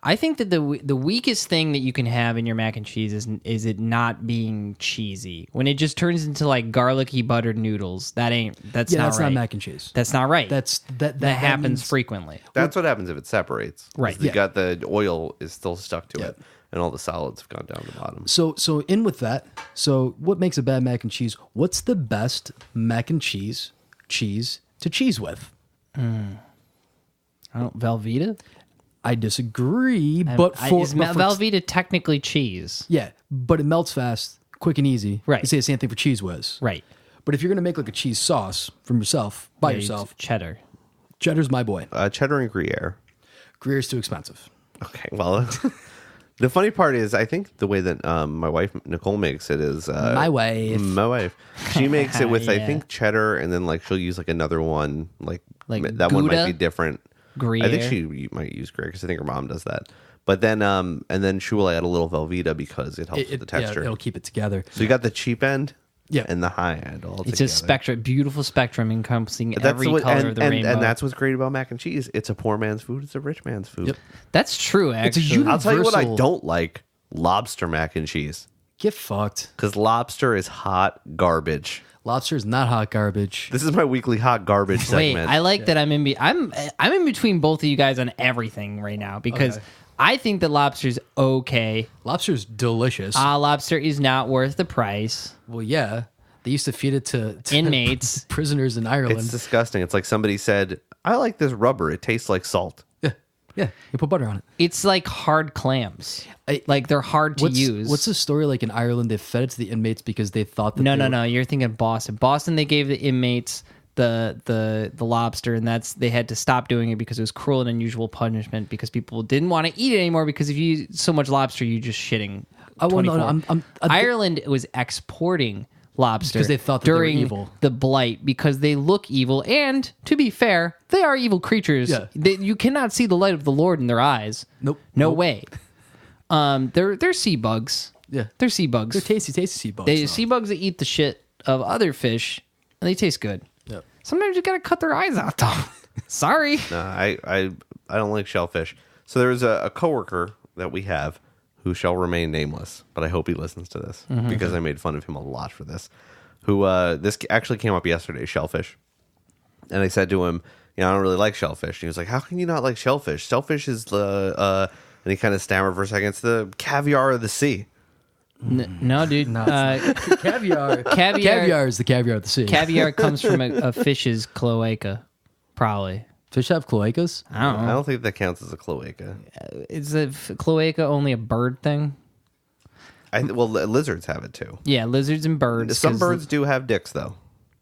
Speaker 2: I think that the weakest thing that you can have in your mac and cheese is it not being cheesy. When it just turns into like garlicky buttered noodles, that's
Speaker 1: Yeah,
Speaker 2: not
Speaker 1: that's
Speaker 2: right.
Speaker 1: not mac and cheese.
Speaker 2: That's not right.
Speaker 1: That
Speaker 2: that happens
Speaker 1: means-
Speaker 2: frequently.
Speaker 4: That's what happens if it separates.
Speaker 2: Right.
Speaker 4: You
Speaker 1: Yeah.
Speaker 4: got the oil is still stuck to
Speaker 1: Yeah.
Speaker 4: it, and all the solids have gone down the bottom.
Speaker 1: So in with that. So what makes a bad mac and cheese? What's the best mac and cheese to cheese with?
Speaker 2: Velveeta?
Speaker 1: I disagree, but
Speaker 2: Is Velveeta technically cheese?
Speaker 1: yeah, but it melts fast, quick and easy.
Speaker 2: Right.
Speaker 1: You say the same thing for Cheese Whiz.
Speaker 2: Right.
Speaker 1: But if you're gonna make like a cheese sauce from yourself by
Speaker 2: Yeah,
Speaker 1: yourself,
Speaker 2: cheddar.
Speaker 1: cheddar's my boy.
Speaker 4: Cheddar and Gruyere.
Speaker 1: Gruyère's too expensive.
Speaker 4: Okay, well, the funny part is, I think the way that my wife Nicole makes it is
Speaker 1: My wife.
Speaker 4: My wife, she makes it with I
Speaker 2: Yeah.
Speaker 4: think cheddar, and then like she'll use like another one, like
Speaker 2: Like
Speaker 4: that one might
Speaker 2: Gouda?
Speaker 4: be different. I
Speaker 2: Gruyere?
Speaker 4: think she might use Gruyere because I think her mom does that. But then and then Shule add a little Velveeta because it helps with the texture.
Speaker 1: Yeah, it'll keep it together.
Speaker 4: So you got the cheap end
Speaker 1: Yeah.
Speaker 4: and the high end all
Speaker 2: It's
Speaker 4: together.
Speaker 2: a spectrum, beautiful spectrum encompassing
Speaker 4: That's
Speaker 2: every
Speaker 4: what-
Speaker 2: color of the rainbow.
Speaker 4: And that's what's great about mac and cheese. It's a poor man's food. It's a rich man's food.
Speaker 1: Yep.
Speaker 2: That's true,
Speaker 1: It's a
Speaker 2: actually.
Speaker 1: uni-
Speaker 4: I'll tell you what I
Speaker 1: Universal-
Speaker 4: don't like: lobster mac and cheese.
Speaker 1: Get fucked.
Speaker 4: Because lobster is hot garbage.
Speaker 1: Lobster is not hot garbage.
Speaker 4: This is my weekly hot garbage
Speaker 2: Wait,
Speaker 4: segment.
Speaker 2: I like that I'm I'm in between both of you guys on everything right now because
Speaker 1: Okay.
Speaker 2: I think that lobster's okay.
Speaker 1: Lobster's delicious.
Speaker 2: Lobster is not worth the price.
Speaker 1: Well, yeah. They used to feed it to
Speaker 2: Inmates.
Speaker 1: prisoners in Ireland.
Speaker 4: It's disgusting. It's like somebody said, I like this rubber. It tastes like salt.
Speaker 1: yeah. Yeah. You put butter on it.
Speaker 2: It's like hard clams. Like they're hard to use.
Speaker 1: What's the story like in Ireland? They fed it to the inmates because they thought that
Speaker 2: No. You're thinking of Boston. Boston, they gave the inmates the lobster, and they had to stop doing it because it was cruel and unusual punishment because people didn't want to eat it anymore because if you eat so much lobster, you're just shitting.
Speaker 1: Oh, well, no,
Speaker 2: 24. Ireland was exporting lobster
Speaker 1: Because they thought that they were
Speaker 2: during
Speaker 1: evil.
Speaker 2: the Blight because they look evil, and to be fair, they are evil creatures.
Speaker 1: Yeah.
Speaker 2: You cannot see the light of the Lord in their eyes.
Speaker 1: Nope.
Speaker 2: No
Speaker 1: Nope.
Speaker 2: way. They're sea bugs.
Speaker 1: Yeah.
Speaker 2: They're sea bugs.
Speaker 1: They're tasty sea bugs.
Speaker 2: They
Speaker 1: though.
Speaker 2: sea bugs that eat the shit of other fish, and they taste good.
Speaker 1: Yep.
Speaker 2: Sometimes you gotta cut their eyes out, though. Sorry.
Speaker 4: No, I don't like shellfish. So there was a coworker that we have who shall remain nameless, but I hope he listens to this because I made fun of him a lot for this. Who this actually came up yesterday, shellfish. And I said to him, I don't really like shellfish. And he was like, how can you not like shellfish? Shellfish is the and he kind of stammered for a second. It's the caviar of the sea.
Speaker 2: No, dude.
Speaker 1: Caviar.
Speaker 2: Caviar.
Speaker 1: Caviar is the caviar of the sea.
Speaker 2: Caviar comes from a fish's cloaca, probably.
Speaker 1: Fish have cloacas?
Speaker 2: I don't
Speaker 4: I
Speaker 2: know.
Speaker 4: don't think that counts as a cloaca.
Speaker 2: Is a cloaca only a bird thing?
Speaker 4: Well, lizards have it too.
Speaker 2: Yeah, lizards and birds.
Speaker 4: Some
Speaker 2: 'cause-
Speaker 4: birds do have dicks, though.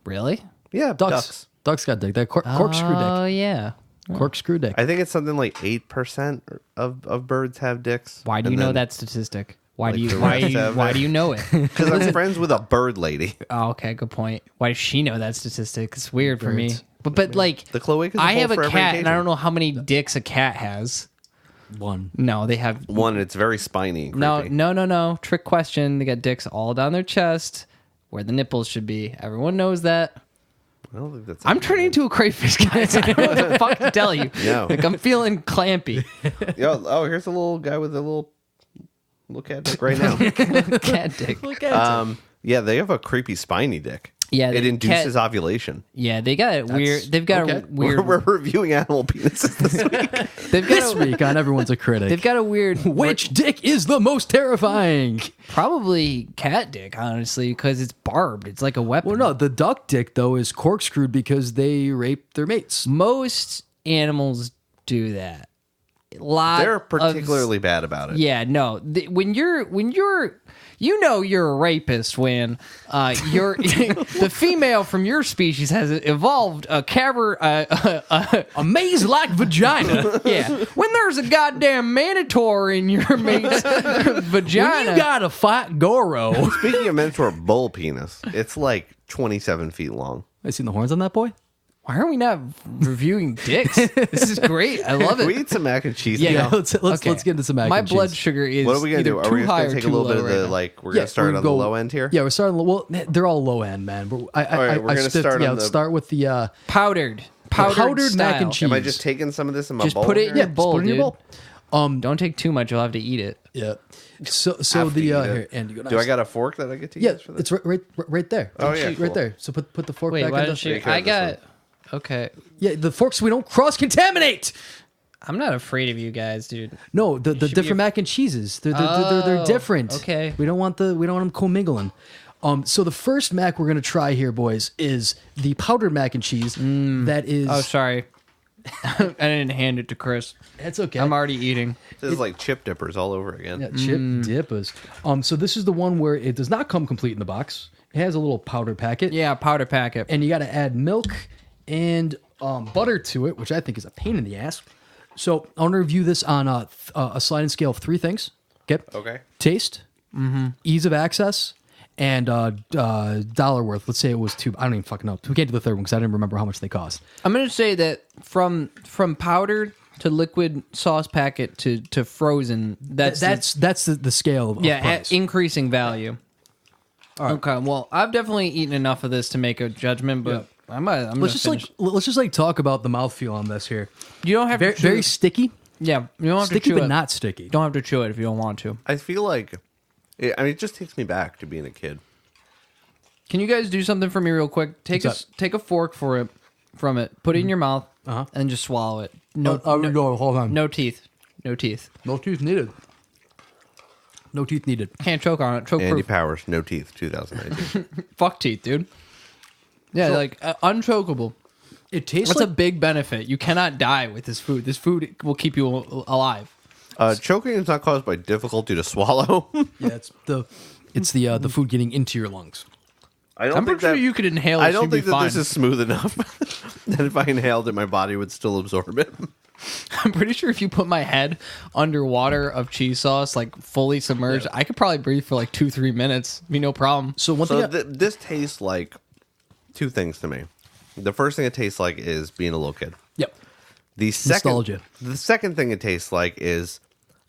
Speaker 2: Really?
Speaker 4: Yeah,
Speaker 1: Ducks. Ducks got dick. That corkscrew
Speaker 2: Oh,
Speaker 1: dick.
Speaker 2: yeah.
Speaker 1: Corkscrew dick.
Speaker 4: I think it's something like 8% of birds have dicks.
Speaker 2: Why do you know that statistic? Why do
Speaker 4: Like
Speaker 2: you
Speaker 4: the
Speaker 2: why
Speaker 4: rest
Speaker 2: you
Speaker 4: of
Speaker 2: why
Speaker 4: it.
Speaker 2: do you know it?
Speaker 4: Because I'm friends with a bird lady.
Speaker 2: Oh, okay, good point. Why does she know that statistic? It's weird for me.
Speaker 1: Birds.
Speaker 2: But like
Speaker 4: The cloaca's a
Speaker 2: I
Speaker 4: hole
Speaker 2: have a
Speaker 4: for every
Speaker 2: cat and I
Speaker 4: occasion.
Speaker 2: don't know how many dicks a cat has.
Speaker 1: One.
Speaker 2: No, they have
Speaker 4: One, it's very spiny. And
Speaker 2: no,
Speaker 4: creepy.
Speaker 2: no. Trick question. They got dicks all down their chest where the nipples should be. Everyone knows that.
Speaker 4: I don't think that's.
Speaker 2: I'm turning into a crayfish, guys. I don't know what the fuck to tell you.
Speaker 4: No.
Speaker 2: Like I'm feeling clampy.
Speaker 4: Here's a little guy with a little cat dick right now.
Speaker 2: Cat dick.
Speaker 1: Look at
Speaker 4: Yeah, they have a creepy spiny dick.
Speaker 2: Yeah,
Speaker 4: it
Speaker 2: the
Speaker 4: induces
Speaker 2: cat-
Speaker 4: ovulation.
Speaker 2: Yeah, they got it weird. They've got
Speaker 1: okay.
Speaker 2: a weird.
Speaker 4: We're reviewing animal penises this week.
Speaker 2: They've
Speaker 1: this
Speaker 2: got a,
Speaker 1: week on Everyone's a Critic.
Speaker 2: they've got a weird.
Speaker 1: Which dick is the most terrifying?
Speaker 2: Probably cat dick, honestly, because it's barbed. It's like a weapon.
Speaker 1: Well, no, the duck dick, though, is corkscrewed because they rape their mates.
Speaker 2: Most animals do that.
Speaker 4: They're particularly bad about it.
Speaker 2: Yeah, no. When you're you're a rapist when you're the female from your species has evolved a
Speaker 1: A maze-like vagina.
Speaker 2: yeah. When there's a goddamn minotaur in your mate's vagina.
Speaker 1: When you got a fight Goro.
Speaker 4: Speaking of Minotaur bull penis, it's like 27 feet long.
Speaker 1: I seen the horns on that boy?
Speaker 2: Why are we not reviewing dicks? This is great. I love
Speaker 4: We
Speaker 2: it.
Speaker 4: eat some mac and cheese.
Speaker 2: Yeah,
Speaker 4: now.
Speaker 1: let's
Speaker 2: Okay.
Speaker 1: get into some mac
Speaker 2: My
Speaker 1: and
Speaker 2: blood
Speaker 1: cheese.
Speaker 2: sugar is
Speaker 4: What are we gonna
Speaker 2: either
Speaker 4: do? Are
Speaker 2: too
Speaker 4: we just
Speaker 2: high
Speaker 4: gonna
Speaker 2: or
Speaker 4: take a
Speaker 2: too
Speaker 4: little bit
Speaker 2: low
Speaker 4: of the
Speaker 2: right now.
Speaker 4: like? We're gonna start on the low end here.
Speaker 1: Yeah, we're starting. Well, they're all low end, man. But
Speaker 4: right, we're gonna start
Speaker 1: Yeah,
Speaker 4: on
Speaker 1: let's
Speaker 4: the-
Speaker 1: start with the
Speaker 2: powdered
Speaker 1: powdered mac
Speaker 2: style.
Speaker 1: and cheese.
Speaker 4: Am I just taking some of this in my
Speaker 2: Just
Speaker 4: bowl?
Speaker 2: put it in
Speaker 4: here?
Speaker 2: your bowl,
Speaker 1: put it in your
Speaker 2: dude.
Speaker 1: bowl.
Speaker 2: Don't take too much. You'll have to eat it.
Speaker 1: Yeah. So
Speaker 4: Have to
Speaker 1: the
Speaker 4: eat it.
Speaker 1: here, and you go.
Speaker 4: Do I got a fork that I get to
Speaker 1: Yeah,
Speaker 4: use for this?
Speaker 1: it's right there.
Speaker 4: Oh, yeah,
Speaker 1: right
Speaker 4: cool.
Speaker 1: there. So put the fork
Speaker 2: Wait,
Speaker 1: back
Speaker 2: why
Speaker 1: in
Speaker 2: don't you?
Speaker 4: Take care
Speaker 2: I
Speaker 4: of this
Speaker 2: got. Okay.
Speaker 1: Yeah, the forks so we don't cross contaminate.
Speaker 2: I'm not afraid of you guys, dude.
Speaker 1: No, the
Speaker 2: should be
Speaker 1: different mac and cheeses. They're
Speaker 2: Oh,
Speaker 1: different.
Speaker 2: okay.
Speaker 1: We don't want them commingling. So the first mac we're gonna try here, boys, is the powdered mac and cheese. That is.
Speaker 2: Oh, sorry. I didn't hand it to Chris.
Speaker 1: That's okay.
Speaker 2: I'm already eating.
Speaker 4: This is like chip dippers all over again.
Speaker 1: Yeah, chip dippers. So this is the one where it does not come complete in the box. It has a little powder packet.
Speaker 2: Yeah, powder packet.
Speaker 1: And you got to add milk and butter to it, which I think is a pain in the ass. So I want to review this on a sliding scale of 3 things.
Speaker 4: Okay.
Speaker 1: Taste, ease of access, and dollar worth. Let's say it was 2. I don't even fucking know. We can't do the third one because I didn't remember how much they cost.
Speaker 2: I'm gonna say that from powdered to liquid sauce packet to frozen. That's
Speaker 1: the scale of price.
Speaker 2: increasing value. Okay, well, I've definitely eaten enough of this to make a judgment, but
Speaker 1: let's just talk about the mouthfeel on this here.
Speaker 2: You don't have
Speaker 1: very,
Speaker 2: to chew
Speaker 1: very
Speaker 2: it.
Speaker 1: sticky.
Speaker 2: Yeah, you don't have
Speaker 1: Sticky,
Speaker 2: to chew
Speaker 1: but
Speaker 2: it.
Speaker 1: not sticky.
Speaker 2: You don't have to chew it if you don't want to.
Speaker 4: I feel like, it just takes me back to being a kid.
Speaker 2: Can you guys do something for me real quick? Take a fork from it, put it in your mouth, and just swallow it. No,
Speaker 1: hold on.
Speaker 2: no teeth. No teeth.
Speaker 1: No teeth needed. No teeth needed.
Speaker 2: Can't choke on it. Choke
Speaker 4: Andy
Speaker 2: proof.
Speaker 4: Powers, no teeth, 2019.
Speaker 2: Fuck teeth, dude. Yeah, unchokable.
Speaker 1: It tastes
Speaker 2: That's
Speaker 1: like
Speaker 2: a big benefit. You cannot die with this food. This food will keep you alive.
Speaker 4: Choking is not caused by difficulty to swallow.
Speaker 1: yeah, it's the food getting into your lungs.
Speaker 2: I'm pretty sure you could inhale it.
Speaker 4: I don't think that
Speaker 2: fine.
Speaker 4: this is smooth enough that if I inhaled it, my body would still absorb it.
Speaker 2: I'm pretty sure if you put my head underwater of cheese sauce, like fully submerged, I could probably breathe for like 2-3 minutes. Be no problem.
Speaker 1: So one
Speaker 4: So
Speaker 1: thing,
Speaker 4: this tastes like two things to me. The first thing it tastes like is being a little kid.
Speaker 1: yep.
Speaker 4: The second,
Speaker 1: Nostalgia.
Speaker 4: The second thing it tastes like is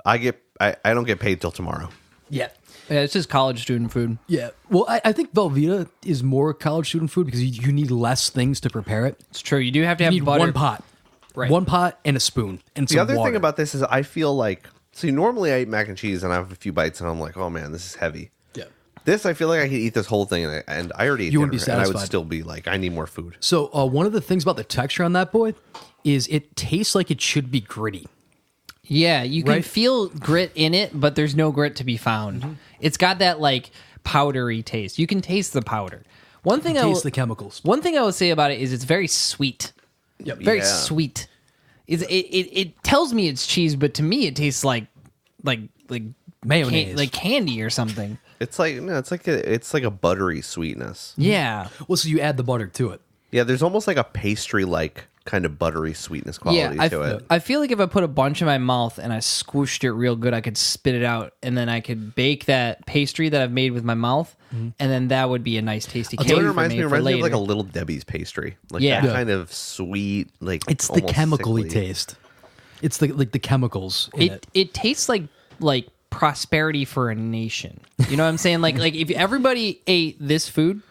Speaker 4: I don't get paid till tomorrow.
Speaker 1: Yeah.
Speaker 2: Yeah, it's just college student food.
Speaker 1: Yeah. Well, I think Velveeta is more college student food because you need less things to prepare it.
Speaker 2: It's true. You do have to
Speaker 1: You
Speaker 2: have
Speaker 1: need
Speaker 2: butter.
Speaker 1: one pot.
Speaker 2: Right.
Speaker 1: One pot and a spoon and
Speaker 4: The
Speaker 1: some
Speaker 4: other
Speaker 1: water.
Speaker 4: thing about this is I feel like, see, normally I eat mac and cheese and I have a few bites and I'm like, oh man, this is heavy.
Speaker 1: Yeah.
Speaker 4: This, I feel like I could eat this whole thing and I already ate
Speaker 1: You wouldn't be
Speaker 4: dinner, and I would
Speaker 1: satisfied.
Speaker 4: still be like, I need more food.
Speaker 1: So one of the things about the texture on that boy is it tastes like it should be gritty.
Speaker 2: Yeah, you can
Speaker 1: Right?
Speaker 2: feel grit in it, but there's no grit to be found.
Speaker 1: Mm-hmm.
Speaker 2: It's got that like powdery taste. You can taste the powder. One thing
Speaker 1: Taste the chemicals.
Speaker 2: One thing I will say about it is it's very sweet.
Speaker 1: Yep.
Speaker 2: Very
Speaker 4: Yeah.
Speaker 2: sweet. It tells me it's cheese, but to me it tastes like
Speaker 1: Mayonnaise.
Speaker 2: like candy or something.
Speaker 4: It's like it's like a buttery sweetness.
Speaker 2: Yeah.
Speaker 1: Well, so you add the butter to it.
Speaker 4: Yeah, there's almost like a pastry like kind of buttery sweetness quality
Speaker 2: Yeah,
Speaker 4: to it.
Speaker 2: I feel like if I put a bunch in my mouth and I squished it real good, I could spit it out, and then I could bake that pastry that I've made with my mouth, and then that would be a nice tasty
Speaker 4: You
Speaker 2: cake.
Speaker 4: know what it
Speaker 2: for
Speaker 4: reminds me? It
Speaker 2: for
Speaker 4: reminds me of
Speaker 2: later.
Speaker 4: like a Little Debbie's pastry. Like
Speaker 2: Yeah.
Speaker 4: that
Speaker 2: Yeah.
Speaker 4: kind of sweet, like
Speaker 1: It's the
Speaker 4: almost
Speaker 1: chemically
Speaker 4: sickly.
Speaker 1: taste. It's the chemicals in it.
Speaker 2: It tastes like prosperity for a nation. You know what I'm saying? Like if everybody ate this food,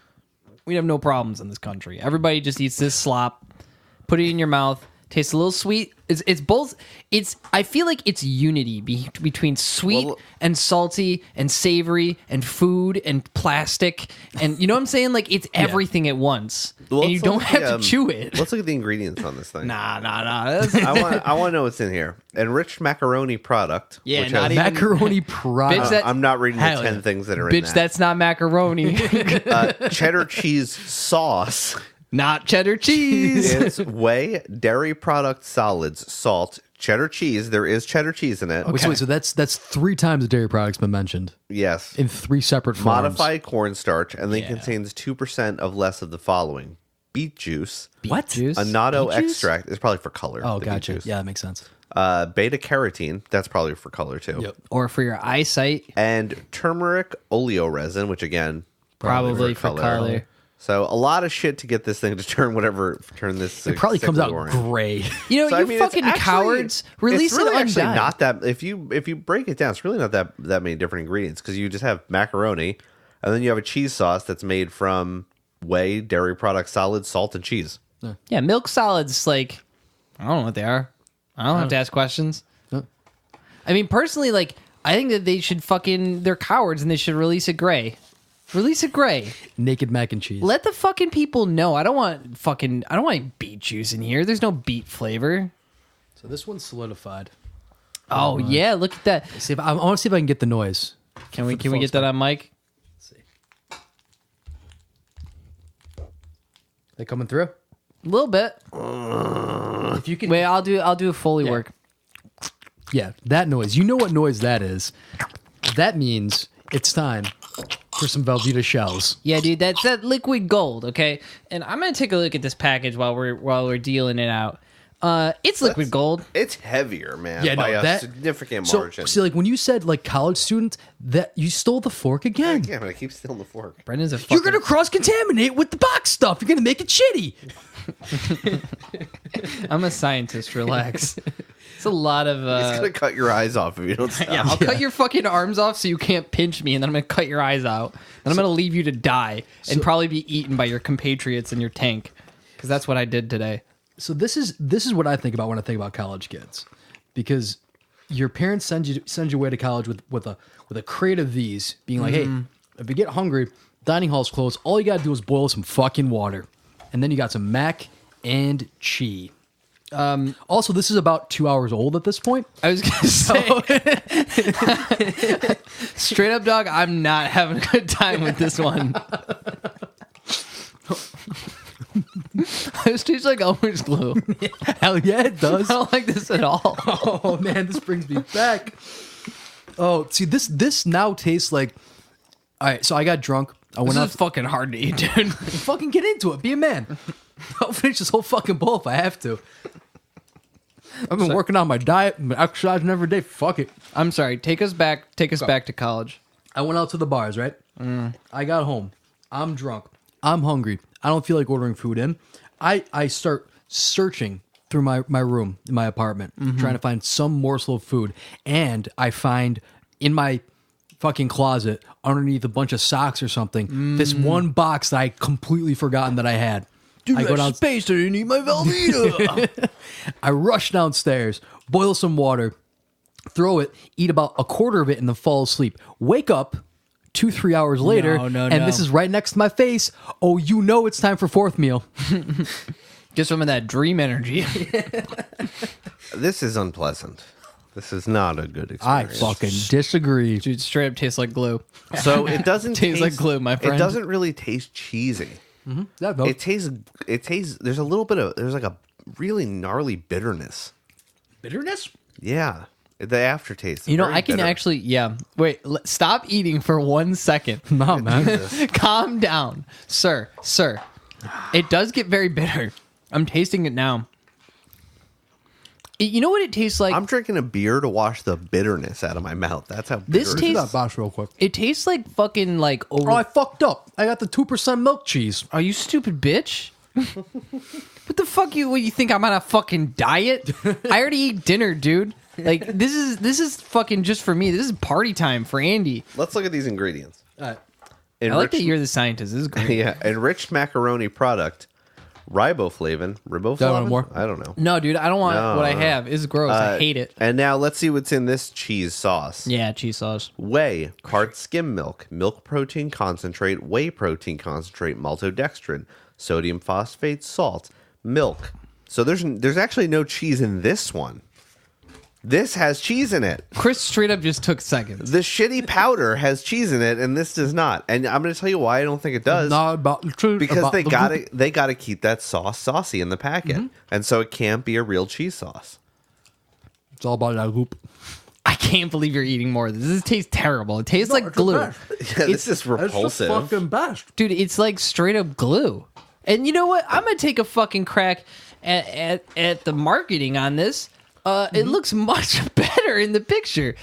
Speaker 2: we'd have no problems in this country. Everybody just eats this slop, put it in your mouth, tastes a little sweet. It's both. I feel like it's unity between sweet
Speaker 4: Well,
Speaker 2: and salty and savory and food and plastic, and you know what I'm saying? Like it's everything at once,
Speaker 4: Well,
Speaker 2: and you
Speaker 4: let's
Speaker 2: don't
Speaker 4: look
Speaker 2: have
Speaker 4: at
Speaker 2: to
Speaker 4: the,
Speaker 2: chew it.
Speaker 4: Let's look at the ingredients on this thing.
Speaker 2: Nah. That's,
Speaker 4: I want to know what's in here. Enriched macaroni product.
Speaker 2: Yeah,
Speaker 4: which
Speaker 2: not
Speaker 4: has,
Speaker 2: even-
Speaker 1: Macaroni product.
Speaker 2: Bitch, that-
Speaker 4: I'm not reading the
Speaker 1: Hell
Speaker 4: 10
Speaker 1: yeah.
Speaker 4: things that are in
Speaker 2: bitch,
Speaker 4: that.
Speaker 2: that's not macaroni.
Speaker 4: Cheddar cheese sauce.
Speaker 2: Not cheddar cheese.
Speaker 4: It's whey, dairy product solids, salt, cheddar cheese. There is cheddar cheese in it.
Speaker 1: Wait, so that's 3 times the dairy product's been mentioned
Speaker 4: Yes.
Speaker 1: in 3 separate forms.
Speaker 4: Modified cornstarch, and then
Speaker 2: Yeah.
Speaker 4: contains 2% of less of the following: beet juice,
Speaker 1: What?
Speaker 2: Juice?
Speaker 4: annatto
Speaker 1: Beet juice?
Speaker 4: extract. It's probably for color.
Speaker 1: Oh,
Speaker 4: the beet
Speaker 1: gotcha.
Speaker 4: juice.
Speaker 1: Yeah, that makes sense.
Speaker 4: Beta carotene. That's probably for color too.
Speaker 1: Yep.
Speaker 2: Or for your eyesight,
Speaker 4: And turmeric oleoresin, which again
Speaker 2: probably for color.
Speaker 4: So a lot of shit to get this thing to turn this.
Speaker 1: It probably comes out
Speaker 4: orange.
Speaker 1: gray.
Speaker 2: You know,
Speaker 4: So, I
Speaker 2: you
Speaker 4: mean, it's
Speaker 2: fucking
Speaker 4: actually-
Speaker 2: cowards. Release
Speaker 4: it's really
Speaker 2: it
Speaker 4: actually
Speaker 2: undyed.
Speaker 4: not that. If you break it down, it's really not that many different ingredients because you just have macaroni, and then you have a cheese sauce that's made from whey, dairy product, solids, salt, and cheese.
Speaker 2: Yeah, milk solids, like, I don't know what they are. I don't have to ask questions. I mean, personally, like, I think that they should they're cowards and they should release it gray. Release it gray.
Speaker 1: Naked mac and cheese.
Speaker 2: Let the fucking people know. I don't want beet juice in here. There's no beet flavor.
Speaker 1: So this one's solidified.
Speaker 2: Oh, yeah, look at that.
Speaker 1: See if I want to see if I can get the noise.
Speaker 2: Can we
Speaker 1: folks
Speaker 2: get that on mic?
Speaker 1: Let's see. They coming through?
Speaker 2: A little bit.
Speaker 1: If you can,
Speaker 2: Wait, I'll do a Foley
Speaker 1: Yeah.
Speaker 2: work.
Speaker 1: yeah, that noise. You know what noise that is? That means it's time for some Velveeta shells.
Speaker 2: Yeah, dude, that's that liquid gold, okay? And I'm gonna take a look at this package while we're dealing it out. It's liquid gold.
Speaker 4: It's heavier, man.
Speaker 1: Yeah, no,
Speaker 4: by a
Speaker 1: that-
Speaker 4: significant
Speaker 1: So,
Speaker 4: margin.
Speaker 1: see, like when you said like college student, that you stole the fork again.
Speaker 4: yeah, but I keep stealing the fork.
Speaker 2: Brendan's a fucking...
Speaker 1: You're gonna cross contaminate with the box stuff. You're gonna make it shitty.
Speaker 2: I'm a scientist. Relax. It's a lot of.
Speaker 4: He's gonna cut your eyes off if you don't stop.
Speaker 2: Yeah, I'll cut your fucking arms off so you can't pinch me, and then I'm gonna cut your eyes out. Then I'm gonna leave you to die and probably be eaten by your compatriots in your tank, because that's what I did today.
Speaker 1: So this is what I think about when I think about college kids, because your parents send you away to college with a crate of these, being like, hey, if you get hungry, dining hall's closed. All you gotta do is boil some fucking water, and then you got some mac and cheese. Also, this is about 2 hours old at this point.
Speaker 2: I was gonna say, straight up, dog. I'm not having a good time with this one. This tastes like Elmer's glue.
Speaker 1: Hell yeah, it does.
Speaker 2: I don't like this at all.
Speaker 1: Oh man, this brings me back. Oh, see, this now tastes like. All right, so I got drunk. I went
Speaker 2: This
Speaker 1: out.
Speaker 2: is fucking hard to eat, dude.
Speaker 1: Fucking get into it. Be a man. I'll finish this whole fucking bowl if I have to. I've been working on my diet, exercising every day. Fuck it.
Speaker 2: I'm sorry. Take us back. Take us back to college.
Speaker 1: I went out to the bars, right? I got home. I'm drunk. I'm hungry. I don't feel like ordering food in. I start searching through my room in my apartment, trying to find some morsel of food. And I find in my fucking closet, underneath a bunch of socks or something, this one box that I completely forgotten that I had.
Speaker 2: Dude,
Speaker 1: I go down
Speaker 2: space. I didn't eat my Velveeta.
Speaker 1: I rush downstairs, boil some water, throw it, eat about a quarter of it, and then fall asleep. Wake up 2-3 hours later,
Speaker 2: No.
Speaker 1: this is right next to my face. Oh, you know it's time for fourth meal.
Speaker 2: Get some of that dream energy.
Speaker 4: This is unpleasant. This is not a good
Speaker 1: I
Speaker 4: experience.
Speaker 1: fucking disagree.
Speaker 2: Dude, straight up tastes like glue.
Speaker 4: So it doesn't
Speaker 2: Tastes like glue, my friend.
Speaker 4: It doesn't really taste cheesy.
Speaker 1: Yeah, no.
Speaker 4: It tastes. There's a little bit of. There's like a really gnarly bitterness.
Speaker 1: Bitterness?
Speaker 4: Yeah, the aftertaste. is
Speaker 2: You know,
Speaker 4: very
Speaker 2: I can
Speaker 4: bitter.
Speaker 2: actually, wait, stop eating for 1 second.
Speaker 1: No, man.
Speaker 2: Calm down. Sir. It does get very bitter. I'm tasting it now. You know what it tastes like?
Speaker 4: I'm drinking a beer to wash the bitterness out of my mouth. That's how bitter
Speaker 2: This
Speaker 4: it is.
Speaker 2: tastes-
Speaker 1: that box real quick.
Speaker 2: It tastes like fucking like over.
Speaker 1: Oh, I fucked up. I got the 2% milk cheese.
Speaker 2: Are you stupid, bitch? What the fuck you think I'm on a fucking diet? I already ate dinner, dude. Like this is fucking just for me. This is party time for Andy.
Speaker 4: Let's look at these ingredients.
Speaker 1: All right.
Speaker 2: I like that you're the scientist. This is great.
Speaker 4: Yeah, enriched macaroni product, riboflavin.
Speaker 1: more?
Speaker 4: I don't know.
Speaker 2: No, dude, I don't want
Speaker 4: No,
Speaker 2: what I
Speaker 4: no.
Speaker 2: have. It's gross. I hate it.
Speaker 4: And now let's see what's in this cheese sauce.
Speaker 2: Yeah, cheese sauce.
Speaker 4: Whey, part skim milk, milk protein concentrate, whey protein concentrate, maltodextrin, sodium phosphate, salt, milk. So there's actually no cheese in this one. This has cheese in it.
Speaker 2: Chris straight up just took seconds.
Speaker 4: The shitty powder has cheese in it, and this does not. And I'm going to tell you why I don't think it does.
Speaker 1: Not about the truth.
Speaker 4: Because
Speaker 1: about
Speaker 4: they
Speaker 1: the
Speaker 4: got
Speaker 1: loop.
Speaker 4: to they got to keep that sauce saucy in the packet, and so it can't be a real cheese sauce.
Speaker 1: It's all about that loop.
Speaker 2: I can't believe you're eating more of this. This tastes terrible. It tastes like glue.
Speaker 4: Yeah, this is repulsive.
Speaker 1: It's the fucking best.
Speaker 2: Dude, it's like straight up glue. And you know what? I'm gonna take a fucking crack at the marketing on this. It looks much better in the picture.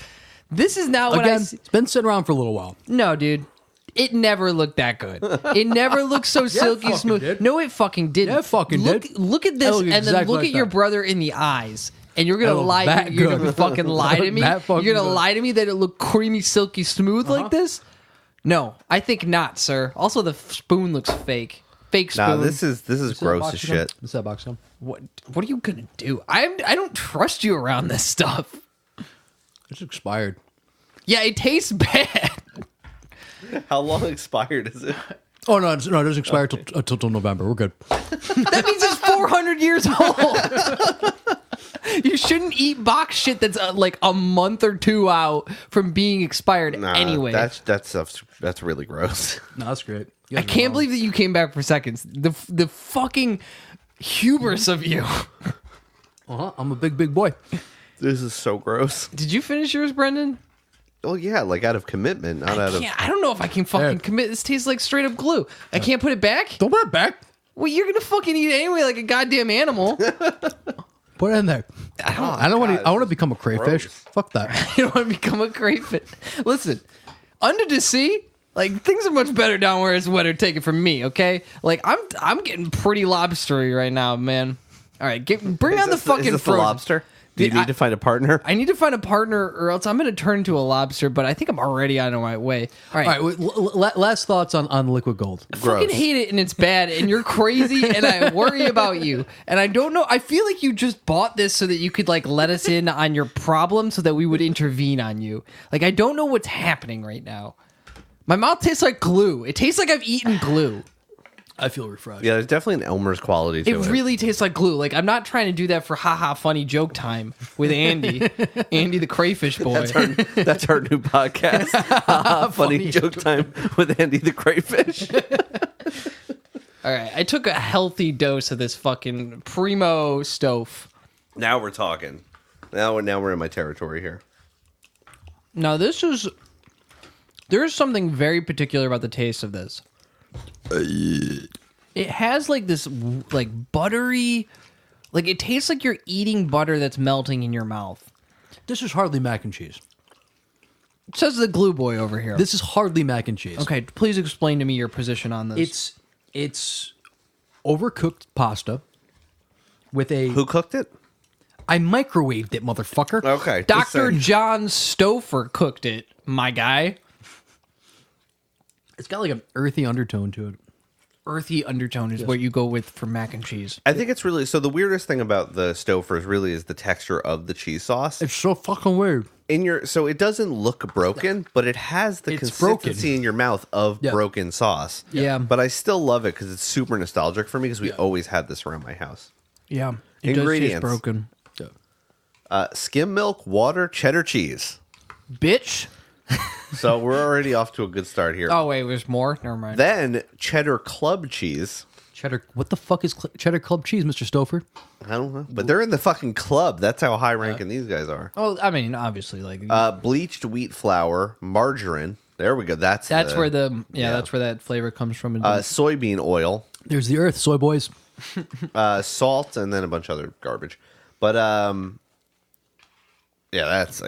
Speaker 2: This is now what
Speaker 1: Again, it's been sitting around for a little while.
Speaker 2: No, dude. It never looked that good. It never looked so silky
Speaker 1: fucking
Speaker 2: smooth.
Speaker 1: did.
Speaker 2: No, it fucking didn't.
Speaker 1: Yeah, it fucking did.
Speaker 2: Look at this,
Speaker 1: looked
Speaker 2: and then
Speaker 1: exactly
Speaker 2: look
Speaker 1: like
Speaker 2: at your
Speaker 1: that.
Speaker 2: brother in the eyes. And you're gonna
Speaker 1: That looked
Speaker 2: lie.
Speaker 1: that
Speaker 2: You're gonna
Speaker 1: good.
Speaker 2: fucking lie to me.
Speaker 1: That fucking
Speaker 2: You're gonna
Speaker 1: good.
Speaker 2: lie to me that it looked creamy, silky smooth like this. No, I think not, sir. Also, the spoon looks fake. Fake spoon.
Speaker 4: Nah, this is gross as shit.
Speaker 1: What's that box on?
Speaker 2: What are you gonna do? I don't trust you around this stuff.
Speaker 1: It's expired.
Speaker 2: Yeah, it tastes bad.
Speaker 4: How long expired is it?
Speaker 1: Oh no, it doesn't expire till November. We're good.
Speaker 2: That means it's 400 years old. You shouldn't eat box shit that's like a month or two out from being expired
Speaker 4: Nah,
Speaker 2: anyway.
Speaker 4: that's really gross.
Speaker 1: No, that's great.
Speaker 2: I can't believe that you came back for seconds. The fucking hubris of you.
Speaker 1: I'm a big boy.
Speaker 4: This is so gross.
Speaker 2: Did you finish yours, Brendan?
Speaker 4: Oh yeah, like out of commitment, not out of.
Speaker 2: Yeah, I don't know if I can fucking
Speaker 1: Yeah.
Speaker 2: commit. This tastes like straight up glue. I can't put it back?
Speaker 1: Don't put it back.
Speaker 2: Well, you're gonna fucking eat it anyway like a goddamn animal.
Speaker 1: Put it in there. I don't want to. I want to become a crayfish.
Speaker 4: gross.
Speaker 1: Fuck that.
Speaker 2: You don't want to become a crayfish. Listen, under the sea, like things are much better down where it's wetter. Take it from me, okay? Like I'm getting pretty lobstery right now, man. All right, bring on the fucking
Speaker 4: Is this the
Speaker 2: frozen.
Speaker 4: lobster? Do you need to find a partner?
Speaker 2: I need to find a partner, or else I'm going to turn into a lobster. But I think I'm already on my way. All right.
Speaker 1: All right, last thoughts on liquid gold.
Speaker 2: I fucking hate it, and it's bad, and you're crazy, and I worry about you. And I don't know. I feel like you just bought this so that you could like let us in on your problem, so that we would intervene on you. Like I don't know what's happening right now. My mouth tastes like glue. It tastes like I've eaten glue.
Speaker 1: I feel refreshed.
Speaker 4: Yeah, there's definitely an Elmer's quality to it.
Speaker 2: It really tastes like glue. Like I'm not trying to do that for haha funny joke time with Andy, Andy the crayfish boy.
Speaker 4: That's our new podcast. Funny joke time with Andy the crayfish.
Speaker 2: All right, I took a healthy dose of this fucking primo stove.
Speaker 4: Now we're talking. Now we're in my territory here.
Speaker 2: Now there is something very particular about the taste of this. It has like this like buttery, like it tastes like you're eating butter that's melting in your mouth.
Speaker 1: This is hardly mac and cheese.
Speaker 2: It says the glue boy over here.
Speaker 1: This is hardly mac and cheese.
Speaker 2: Okay, please explain to me your position on this.
Speaker 1: It's overcooked pasta with a...
Speaker 4: Who cooked it?
Speaker 1: I microwaved it, motherfucker.
Speaker 4: Okay.
Speaker 2: Dr. John Stouffer cooked it, my guy.
Speaker 1: It's got like an earthy undertone to it.
Speaker 2: Earthy undertone is what you go with for mac and cheese.
Speaker 4: I think it's really... So the weirdest thing about the Stouffer's really is the texture of the cheese sauce.
Speaker 1: It's so fucking weird.
Speaker 4: So it doesn't look broken, but it has the
Speaker 1: It's
Speaker 4: consistency
Speaker 1: broken.
Speaker 4: in your mouth of broken sauce.
Speaker 2: Yeah.
Speaker 4: But I still love it because it's super nostalgic for me because we always had this around my house.
Speaker 2: Yeah.
Speaker 4: Ingredients.
Speaker 2: Does taste broken.
Speaker 4: Skim milk, water, cheddar cheese.
Speaker 2: Bitch.
Speaker 4: So we're already off to a good start here.
Speaker 2: Oh, wait, there's more? Never mind.
Speaker 4: Then cheddar club cheese.
Speaker 1: Cheddar... What the fuck is cheddar club cheese, Mr. Stouffer?
Speaker 4: I don't know. But they're in the fucking club. That's how high ranking these guys are.
Speaker 2: Oh, I mean, obviously, like...
Speaker 4: Bleached wheat flour, margarine. There we go. That's
Speaker 2: where that's where that flavor comes from.
Speaker 4: soybean oil,
Speaker 1: There's the earth, soy boys.
Speaker 4: salt, and then a bunch of other garbage. But yeah, it's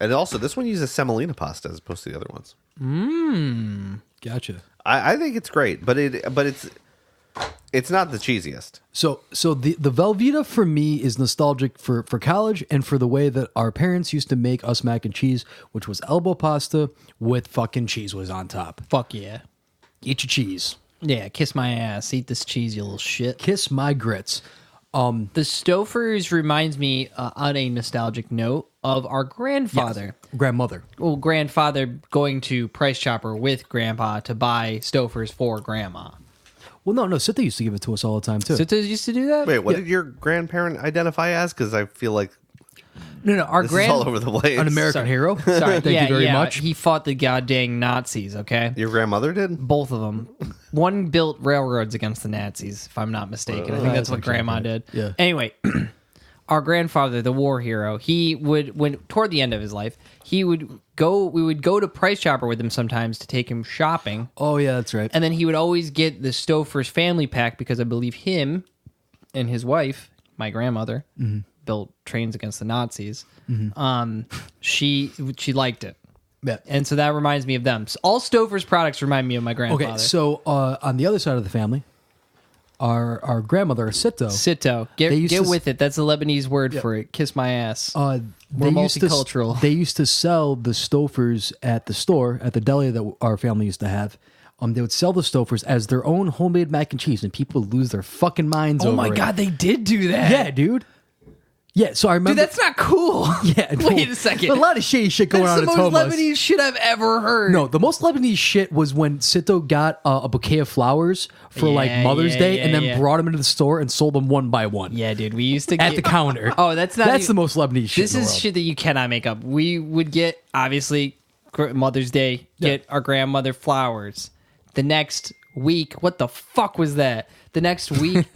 Speaker 4: and also this one uses semolina pasta as opposed to the other ones.
Speaker 1: Gotcha.
Speaker 4: I think it's great, but it's not the cheesiest.
Speaker 1: So the Velveeta for me is nostalgic for college and for the way that our parents used to make us mac and cheese, which was elbow pasta with fucking cheese was on top.
Speaker 2: Fuck yeah.
Speaker 1: Eat your cheese.
Speaker 2: Yeah, kiss my ass. Eat this cheese, you little shit.
Speaker 1: Kiss my grits.
Speaker 2: The Stouffer's reminds me, on a nostalgic note, of our grandfather.
Speaker 1: Grandmother.
Speaker 2: Well, grandfather going to Price Chopper with grandpa to buy Stouffer's for grandma.
Speaker 1: Well, no, Sita used to give it to us all the time, too.
Speaker 2: Sitas used to do that?
Speaker 4: Wait, what did your grandparent identify as? Because I feel like
Speaker 2: No, our
Speaker 4: this is all over the place.
Speaker 1: An American
Speaker 2: Sorry.
Speaker 1: hero.
Speaker 2: Sorry,
Speaker 1: Thank you very much.
Speaker 2: He fought the goddamn Nazis, okay?
Speaker 4: Your grandmother did?
Speaker 2: Both of them. One built railroads against the Nazis, if I'm not mistaken. I think that's what grandma did.
Speaker 1: Yeah.
Speaker 2: Anyway, our grandfather, the war hero, he would, when toward the end of his life, we would go to Price Chopper with him sometimes to take him shopping.
Speaker 1: Oh, yeah, that's right.
Speaker 2: And then he would always get the Stouffer's family pack because I believe him and his wife, my grandmother, built trains against the Nazis. She liked it.
Speaker 1: Yeah.
Speaker 2: And so that reminds me of them. So all Stouffer's products remind me of my grandfather.
Speaker 1: Okay, so on the other side of the family, our grandmother, Sito,
Speaker 2: Sito.
Speaker 1: They used
Speaker 2: Get
Speaker 1: to
Speaker 2: with it. That's a Lebanese word for it. Kiss my ass.
Speaker 1: We're
Speaker 2: multicultural.
Speaker 1: They used to sell the Stouffer's at the store, at the deli that our family used to have. They would sell the Stouffer's as their own homemade mac and cheese, and people would lose their fucking minds over it.
Speaker 2: Oh my God, they did do that.
Speaker 1: Yeah, dude. Yeah, so I remember...
Speaker 2: Dude, that's not cool.
Speaker 1: Yeah.
Speaker 2: Wait a second.
Speaker 1: A lot of shady shit going on
Speaker 2: That's
Speaker 1: at
Speaker 2: the most
Speaker 1: Thomas.
Speaker 2: Lebanese shit I've ever heard.
Speaker 1: No, the most Lebanese shit was when Sito got a bouquet of flowers for like Mother's Day and then brought them into the store and sold them one by one.
Speaker 2: Yeah, dude, we used to
Speaker 1: At the counter.
Speaker 2: Oh, that's not
Speaker 1: That's
Speaker 2: even-
Speaker 1: the most Lebanese shit
Speaker 2: This
Speaker 1: in the
Speaker 2: is
Speaker 1: world.
Speaker 2: shit that you cannot make up. We would get, obviously, Mother's Day, get our grandmother flowers. The next week, what the fuck was that? The next week,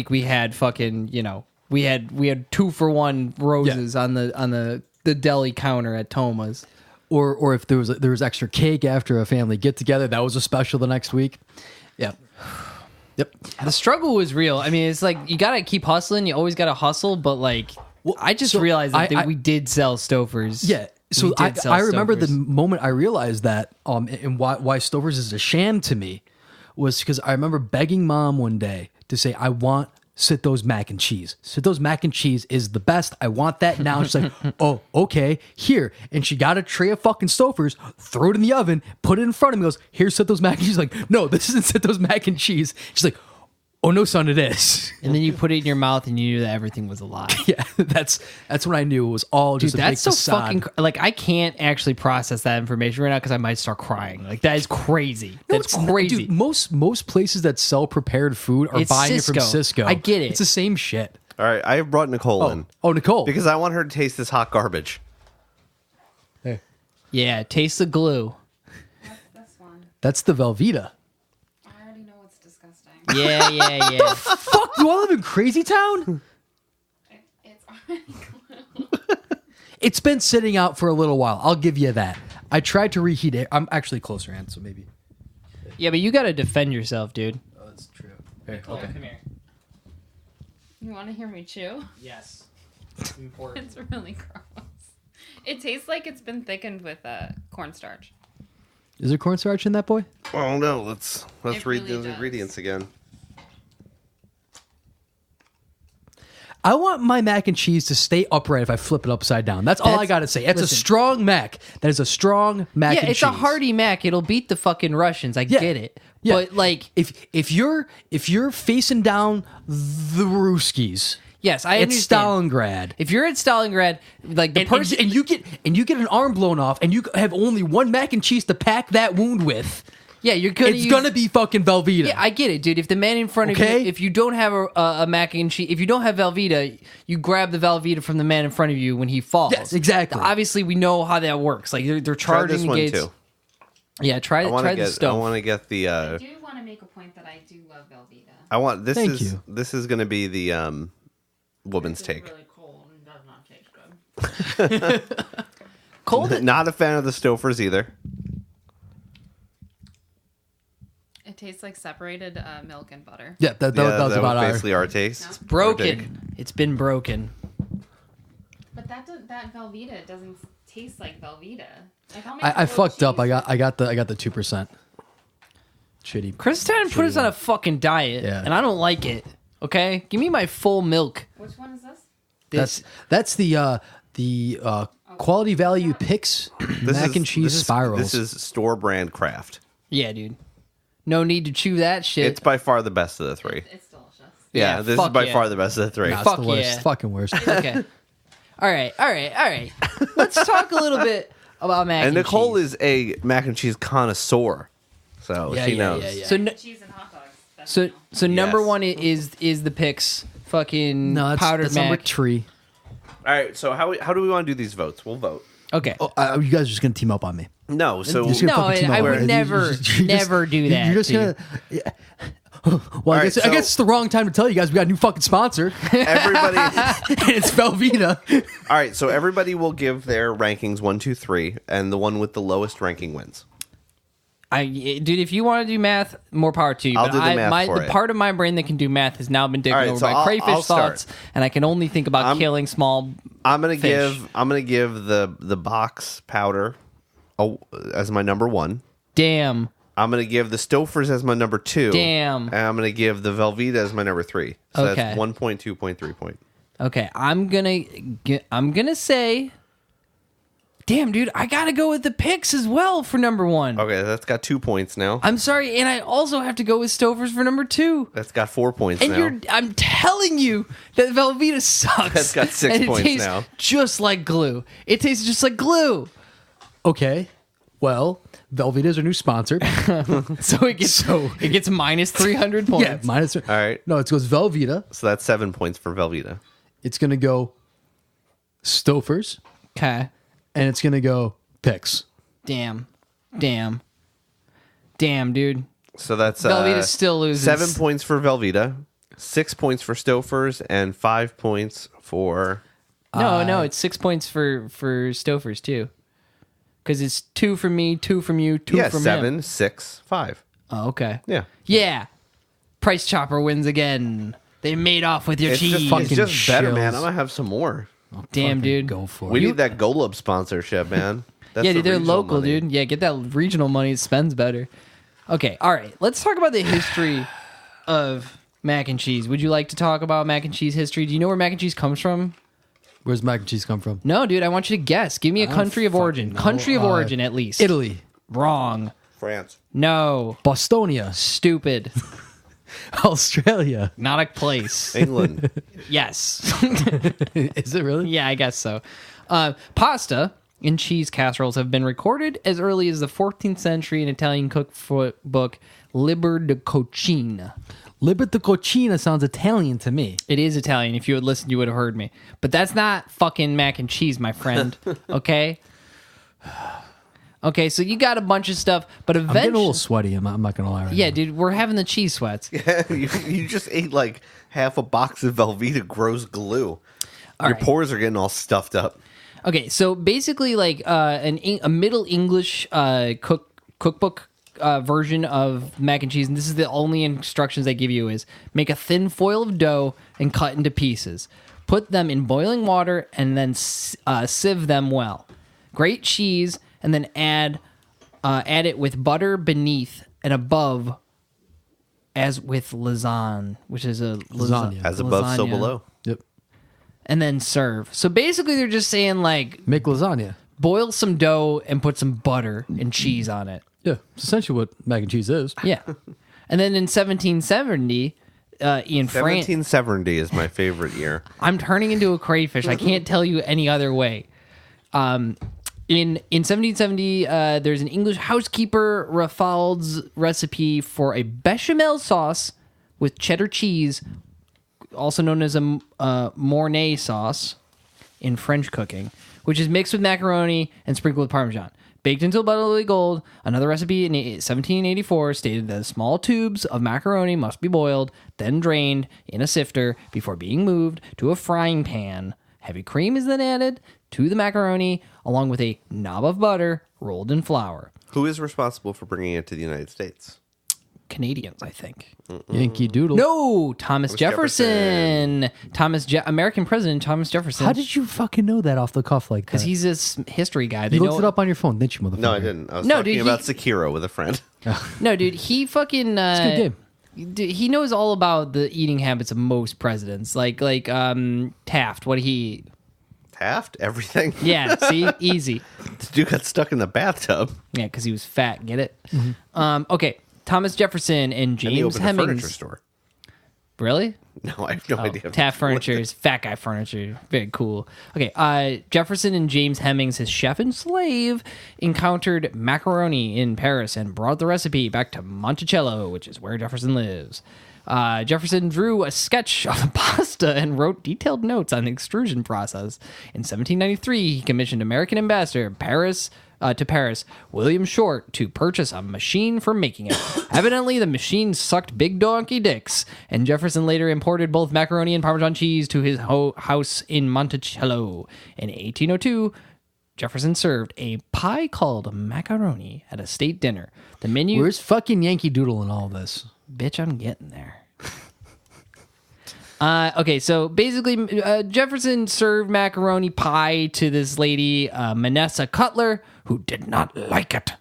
Speaker 2: we had fucking, we had 2-for-1 roses on the deli counter at Toma's.
Speaker 1: Or if there was extra cake after a family get together, that was a special the next week. Yeah. Yep.
Speaker 2: The struggle was real. I mean, it's like you gotta keep hustling. You always gotta hustle, but like, I just realized that we did sell Stouffer's.
Speaker 1: Yeah. So
Speaker 2: We did sell
Speaker 1: I remember the
Speaker 2: Stouffer's.
Speaker 1: moment I realized that and why Stouffer's is a sham to me was because I remember begging Mom one day to say I want Sitho's mac and cheese. Sitho's mac and cheese is the best. I want that now. And she's like, oh, okay, here. And she got a tray of fucking Stouffer's, threw it in the oven, put it in front of me, goes, here's Sitho's mac and cheese. She's like, no, this isn't Sitho's mac and cheese. She's like, oh no, son, it is.
Speaker 2: And then you put it in your mouth and you knew that everything was a lie.
Speaker 1: Yeah, that's when I knew it was all just
Speaker 2: Dude,
Speaker 1: a big
Speaker 2: that's so
Speaker 1: facade.
Speaker 2: fucking like I can't actually process that information right now because I might start crying. Like that is crazy.
Speaker 1: No,
Speaker 2: That's
Speaker 1: it's not,
Speaker 2: crazy.
Speaker 1: dude, most places that sell prepared food are
Speaker 2: It's
Speaker 1: buying it from
Speaker 2: Cisco.
Speaker 1: Cisco.
Speaker 2: I get it.
Speaker 1: It's the same shit.
Speaker 4: All right, I have brought Nicole in
Speaker 1: Oh, Nicole.
Speaker 4: because I want her to taste this hot garbage.
Speaker 1: Hey,
Speaker 2: Yeah, taste the glue.
Speaker 5: That's this one.
Speaker 1: that's the Velveeta.
Speaker 5: I already know it's disgusting.
Speaker 2: Yeah.
Speaker 1: Fuck, do I live in Crazy Town?
Speaker 5: It's already glue.
Speaker 1: It's been sitting out for a little while. I'll give you that. I tried to reheat it. I'm actually closer in, so maybe.
Speaker 2: Yeah, but you got to defend yourself, dude.
Speaker 1: Oh, that's true. Okay.
Speaker 2: Come here.
Speaker 5: You want to hear me chew?
Speaker 2: Yes. It's important.
Speaker 5: It's really gross. It tastes like it's been thickened with cornstarch.
Speaker 1: Is there cornstarch in that boy?
Speaker 4: Oh no, let's
Speaker 5: It
Speaker 4: read
Speaker 5: really
Speaker 4: the
Speaker 5: does.
Speaker 4: ingredients again.
Speaker 1: I want my mac and cheese to stay upright if I flip it upside down. That's all I
Speaker 2: That's-
Speaker 1: got to say. It's a
Speaker 2: listen.
Speaker 1: strong mac. That is a strong mac
Speaker 2: Yeah,
Speaker 1: and
Speaker 2: it's
Speaker 1: cheese.
Speaker 2: a hearty mac. It'll beat the fucking Russians. I
Speaker 1: Yeah.
Speaker 2: get it.
Speaker 1: Yeah.
Speaker 2: But like,
Speaker 1: if you're facing down the Ruskies,
Speaker 2: yes, I
Speaker 1: it's
Speaker 2: understand.
Speaker 1: Stalingrad.
Speaker 2: If you're at Stalingrad, like the
Speaker 1: And,
Speaker 2: person,
Speaker 1: and you get an arm blown off, and you have only one mac and cheese to pack that wound with.
Speaker 2: yeah, you're gonna.
Speaker 1: It's gonna be fucking Velveeta.
Speaker 2: Yeah, I get it, dude. If the man in front of
Speaker 1: Okay?
Speaker 2: you, if you don't have a mac and cheese, if you don't have Velveeta, you grab the Velveeta from the man in front of you when he falls.
Speaker 1: Yes, exactly.
Speaker 2: Obviously, we know how that works. Like they're
Speaker 4: Try
Speaker 2: charging
Speaker 4: this
Speaker 2: the
Speaker 4: one
Speaker 2: gates.
Speaker 4: too.
Speaker 2: Yeah, try
Speaker 4: I want
Speaker 2: try
Speaker 4: to
Speaker 2: the
Speaker 4: get. I
Speaker 2: stove.
Speaker 4: want to get the.
Speaker 5: I do want to make a point that I do love Velveeta.
Speaker 4: I want this
Speaker 1: Thank
Speaker 4: is
Speaker 1: you.
Speaker 4: this is going to be the woman's
Speaker 5: It's
Speaker 4: take.
Speaker 5: really cold and does not taste good.
Speaker 2: Cold.
Speaker 4: Not a fan of the Stouffer's either.
Speaker 5: It tastes like separated milk and butter.
Speaker 1: Yeah, that was about our.
Speaker 4: basically our taste.
Speaker 5: No.
Speaker 2: Broken. It's been broken.
Speaker 5: But that Velveeta doesn't taste like Velveeta. Like, I'll make
Speaker 1: I
Speaker 5: grilled
Speaker 1: fucked up.
Speaker 5: cheese.
Speaker 1: I got the 2%. Shitty.
Speaker 2: Chris is trying to put us on a fucking diet,
Speaker 1: Yeah.
Speaker 2: and I don't like it. Okay, give me my full milk.
Speaker 5: Which one is this?
Speaker 2: This,
Speaker 1: That's the quality value picks mac and cheese spirals.
Speaker 4: This is store brand craft.
Speaker 2: yeah, dude. No need to chew that shit.
Speaker 4: It's by far the best of the three.
Speaker 5: It's delicious.
Speaker 4: Yeah,
Speaker 2: Yeah,
Speaker 4: this is
Speaker 2: fuck
Speaker 4: by
Speaker 2: yeah.
Speaker 4: far the best of the three.
Speaker 1: Nah, it's
Speaker 2: fuck
Speaker 1: the worst.
Speaker 2: yeah.
Speaker 1: It's fucking worst.
Speaker 2: Okay. All right. Let's talk a little bit about mac
Speaker 4: And
Speaker 2: and
Speaker 4: Nicole
Speaker 2: cheese.
Speaker 4: is a mac and cheese connoisseur, so
Speaker 1: Yeah,
Speaker 4: she
Speaker 1: yeah,
Speaker 4: knows.
Speaker 1: yeah, yeah.
Speaker 2: So
Speaker 5: Cheese and hot dogs. That's
Speaker 2: So
Speaker 5: no.
Speaker 2: so number
Speaker 4: Yes.
Speaker 2: one is the picks fucking
Speaker 1: No, that's,
Speaker 2: powdered
Speaker 1: that's
Speaker 2: mac.
Speaker 1: number 3.
Speaker 4: All right, so how do we want to do these votes? We'll vote.
Speaker 2: Okay.
Speaker 1: Oh, you guys are just gonna team up on me.
Speaker 4: No, so
Speaker 1: You're just gonna
Speaker 2: No,
Speaker 1: fucking team
Speaker 2: I
Speaker 1: up
Speaker 2: would
Speaker 1: on me.
Speaker 2: never- never do that
Speaker 1: You're just
Speaker 2: to
Speaker 1: gonna. Yeah. Well, I
Speaker 4: right,
Speaker 1: guess
Speaker 4: so-
Speaker 1: the wrong time to tell you guys we got a new fucking sponsor,
Speaker 4: everybody.
Speaker 1: and it's Velveeta.
Speaker 4: All right, so everybody will give their rankings 1, 2, 3, and the one with the lowest ranking wins.
Speaker 2: Dude, if you want to do math, more power to you.
Speaker 4: I'll
Speaker 2: but
Speaker 4: do the math for
Speaker 2: the
Speaker 4: it.
Speaker 2: part of my brain that can do math has now been taken
Speaker 4: All right,
Speaker 2: over
Speaker 4: so
Speaker 2: by
Speaker 4: I'll
Speaker 2: crayfish
Speaker 4: start.
Speaker 2: thoughts, and I can only think about killing small.
Speaker 4: I'm gonna
Speaker 2: Fish.
Speaker 4: give the box powder as my number 1.
Speaker 2: Damn.
Speaker 4: I'm gonna give the Stouffer's as my number 2.
Speaker 2: Damn.
Speaker 4: And I'm gonna give the Velveeta as my number 3. So
Speaker 2: Okay.
Speaker 4: that's 1 point, 2 point, 3 point.
Speaker 2: Okay, I'm gonna say. Damn, dude, I gotta go with the picks as well for number 1.
Speaker 4: Okay, that's got 2 points now.
Speaker 2: I'm sorry, and I also have to go with Stouffer's for number 2.
Speaker 4: That's got 4 points
Speaker 2: And
Speaker 4: now.
Speaker 2: I'm telling you that Velveeta sucks.
Speaker 4: That's got 6
Speaker 2: and it
Speaker 4: points
Speaker 2: tastes
Speaker 4: now.
Speaker 2: just like glue. It tastes just like glue.
Speaker 1: Okay, well, Velveeta's our new sponsor.
Speaker 2: So it gets minus 300 points.
Speaker 1: Yeah, minus. All
Speaker 4: right.
Speaker 1: No, it goes Velveeta.
Speaker 4: So that's 7 points for Velveeta.
Speaker 1: It's gonna go Stouffer's,
Speaker 2: Okay.
Speaker 1: and it's gonna go Picks.
Speaker 2: Damn, dude.
Speaker 4: So that's
Speaker 2: Velveeta still loses.
Speaker 4: 7 points for Velveeta, 6 points for Stouffer's, and 5 points for.
Speaker 2: No, it's 6 points for Stouffer's too. Because it's 2 from me, 2 from you, 2
Speaker 4: Yeah,
Speaker 2: from
Speaker 4: 7,
Speaker 2: him.
Speaker 4: 6, 5.
Speaker 2: Oh, okay.
Speaker 4: Yeah.
Speaker 2: Yeah. Price Chopper wins again. They made off with your
Speaker 4: It's
Speaker 2: cheese.
Speaker 4: just,
Speaker 1: fucking
Speaker 4: it's just better, man.
Speaker 1: chills.
Speaker 4: I'm gonna have some more.
Speaker 2: Damn,
Speaker 1: Fucking
Speaker 2: dude.
Speaker 1: go for
Speaker 4: We
Speaker 1: it.
Speaker 4: need that Golub sponsorship, man. That's
Speaker 2: Yeah,
Speaker 4: the
Speaker 2: dude, they're
Speaker 4: regional
Speaker 2: local,
Speaker 4: money.
Speaker 2: dude. Yeah, get that regional money. It spends better. Okay, all right. Let's talk about the history of mac and cheese. Would you like to talk about mac and cheese history? Do you know where mac and cheese comes from?
Speaker 1: Where's mac and cheese come from?
Speaker 2: No, dude, I want you to guess. Give me a
Speaker 1: I don't
Speaker 2: country of origin.
Speaker 1: fucking know.
Speaker 2: Country of origin, at least.
Speaker 1: Italy.
Speaker 2: Wrong.
Speaker 4: France.
Speaker 2: No.
Speaker 1: Bostonia.
Speaker 2: Stupid.
Speaker 1: Australia.
Speaker 2: Not a place.
Speaker 4: England.
Speaker 2: Yes.
Speaker 1: Is it really?
Speaker 2: Yeah, I guess so. Pasta and cheese casseroles have been recorded as early as the 14th century in Italian cookbook Liber de Cucina.
Speaker 1: Liber di Cucina sounds Italian to me.
Speaker 2: It is Italian. If you had listened, you would have heard me. But that's not fucking mac and cheese, my friend. Okay? Okay, so you got a bunch of stuff, but
Speaker 1: I'm getting a
Speaker 2: eventually...
Speaker 1: little sweaty. I'm not going to lie right
Speaker 2: Yeah,
Speaker 1: now.
Speaker 2: dude, we're having the cheese sweats.
Speaker 4: you just ate like half a box of Velveeta gross glue. Your
Speaker 2: right.
Speaker 4: pores are getting all stuffed up.
Speaker 2: Okay, so basically, like a Middle English cookbook version of mac and cheese, and this is the only instructions they give you: is make a thin foil of dough and cut into pieces. Put them in boiling water and then sieve them well. Grate cheese and then add it with butter beneath and above, as with lasagne, which is a
Speaker 1: Lasagna.
Speaker 4: As above, so
Speaker 2: lasagna.
Speaker 4: below.
Speaker 1: Yep.
Speaker 2: And then serve. So basically, they're just saying like
Speaker 1: Make lasagna.
Speaker 2: boil some dough and put some butter and cheese on it.
Speaker 1: Yeah. It's essentially what mac and cheese is.
Speaker 2: Yeah. And then in 1770, in France,
Speaker 4: 1770 is my favorite year.
Speaker 2: I'm turning into a crayfish. I can't tell you any other way. In 1770, there's an English housekeeper Rafald's recipe for a bechamel sauce with cheddar cheese, also known as a Mornay sauce in French cooking, which is mixed with macaroni and sprinkled with Parmesan. Baked until buttery gold, another recipe in 1784 stated that small tubes of macaroni must be boiled, then drained in a sifter before being moved to a frying pan. Heavy cream is then added to the macaroni, along with a knob of butter rolled in flour.
Speaker 4: Who is responsible for bringing it to the United States?
Speaker 2: Canadians, I think.
Speaker 1: Yankee Doodle.
Speaker 2: No, Thomas Jefferson. American President Thomas Jefferson.
Speaker 1: How did you fucking know that off the cuff like that?
Speaker 2: Because he's a history guy.
Speaker 1: You looked it up on your phone, didn't you, motherfucker?
Speaker 4: No, I didn't. I was
Speaker 2: No,
Speaker 4: talking
Speaker 2: dude,
Speaker 4: about
Speaker 2: he-
Speaker 4: Sekiro with a friend.
Speaker 2: No, dude, he fucking.
Speaker 1: It's a good game.
Speaker 2: Dude, he knows all about the eating habits of most presidents, like Taft. What did he eat?
Speaker 4: Taft? Everything?
Speaker 2: Yeah, see, easy.
Speaker 4: This dude got stuck in the bathtub.
Speaker 2: Yeah, because he was fat. Get it? Okay, Thomas Jefferson and
Speaker 4: And he
Speaker 2: James
Speaker 4: opened a furniture
Speaker 2: Hemmings.
Speaker 4: store.
Speaker 2: Really?
Speaker 4: No, I have no idea.
Speaker 2: Taft Furniture is fat guy furniture. Very cool. Okay, Jefferson and James Hemmings, his chef and slave, encountered macaroni in Paris and brought the recipe back to Monticello, which is where Jefferson lives. Jefferson drew a sketch of the pasta and wrote detailed notes on the extrusion process. In 1793, he commissioned American ambassador to Paris, William Short, to purchase a machine for making it. Evidently, the machine sucked big donkey dicks, and Jefferson later imported both macaroni and Parmesan cheese to his house in Monticello. In 1802, Jefferson served a pie called macaroni at a state dinner. The menu...
Speaker 1: Where's fucking Yankee Doodle in all this?
Speaker 2: Bitch, I'm getting there. Okay, so basically, Jefferson served macaroni pie to this lady, Manessa Cutler, who did not like it.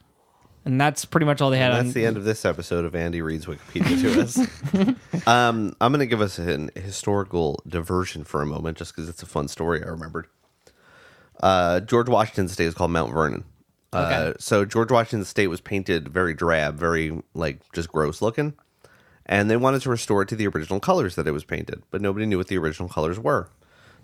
Speaker 2: And that's pretty much all they had on.
Speaker 4: That's the end of this episode of Andy reads Wikipedia to us. I'm going to give us an historical diversion for a moment, just because it's a fun story I remembered. George Washington's estate is called Mount Vernon.
Speaker 2: Okay.
Speaker 4: So George Washington's estate was painted very drab, very just gross looking. And they wanted to restore it to the original colors that it was painted, but nobody knew what the original colors were.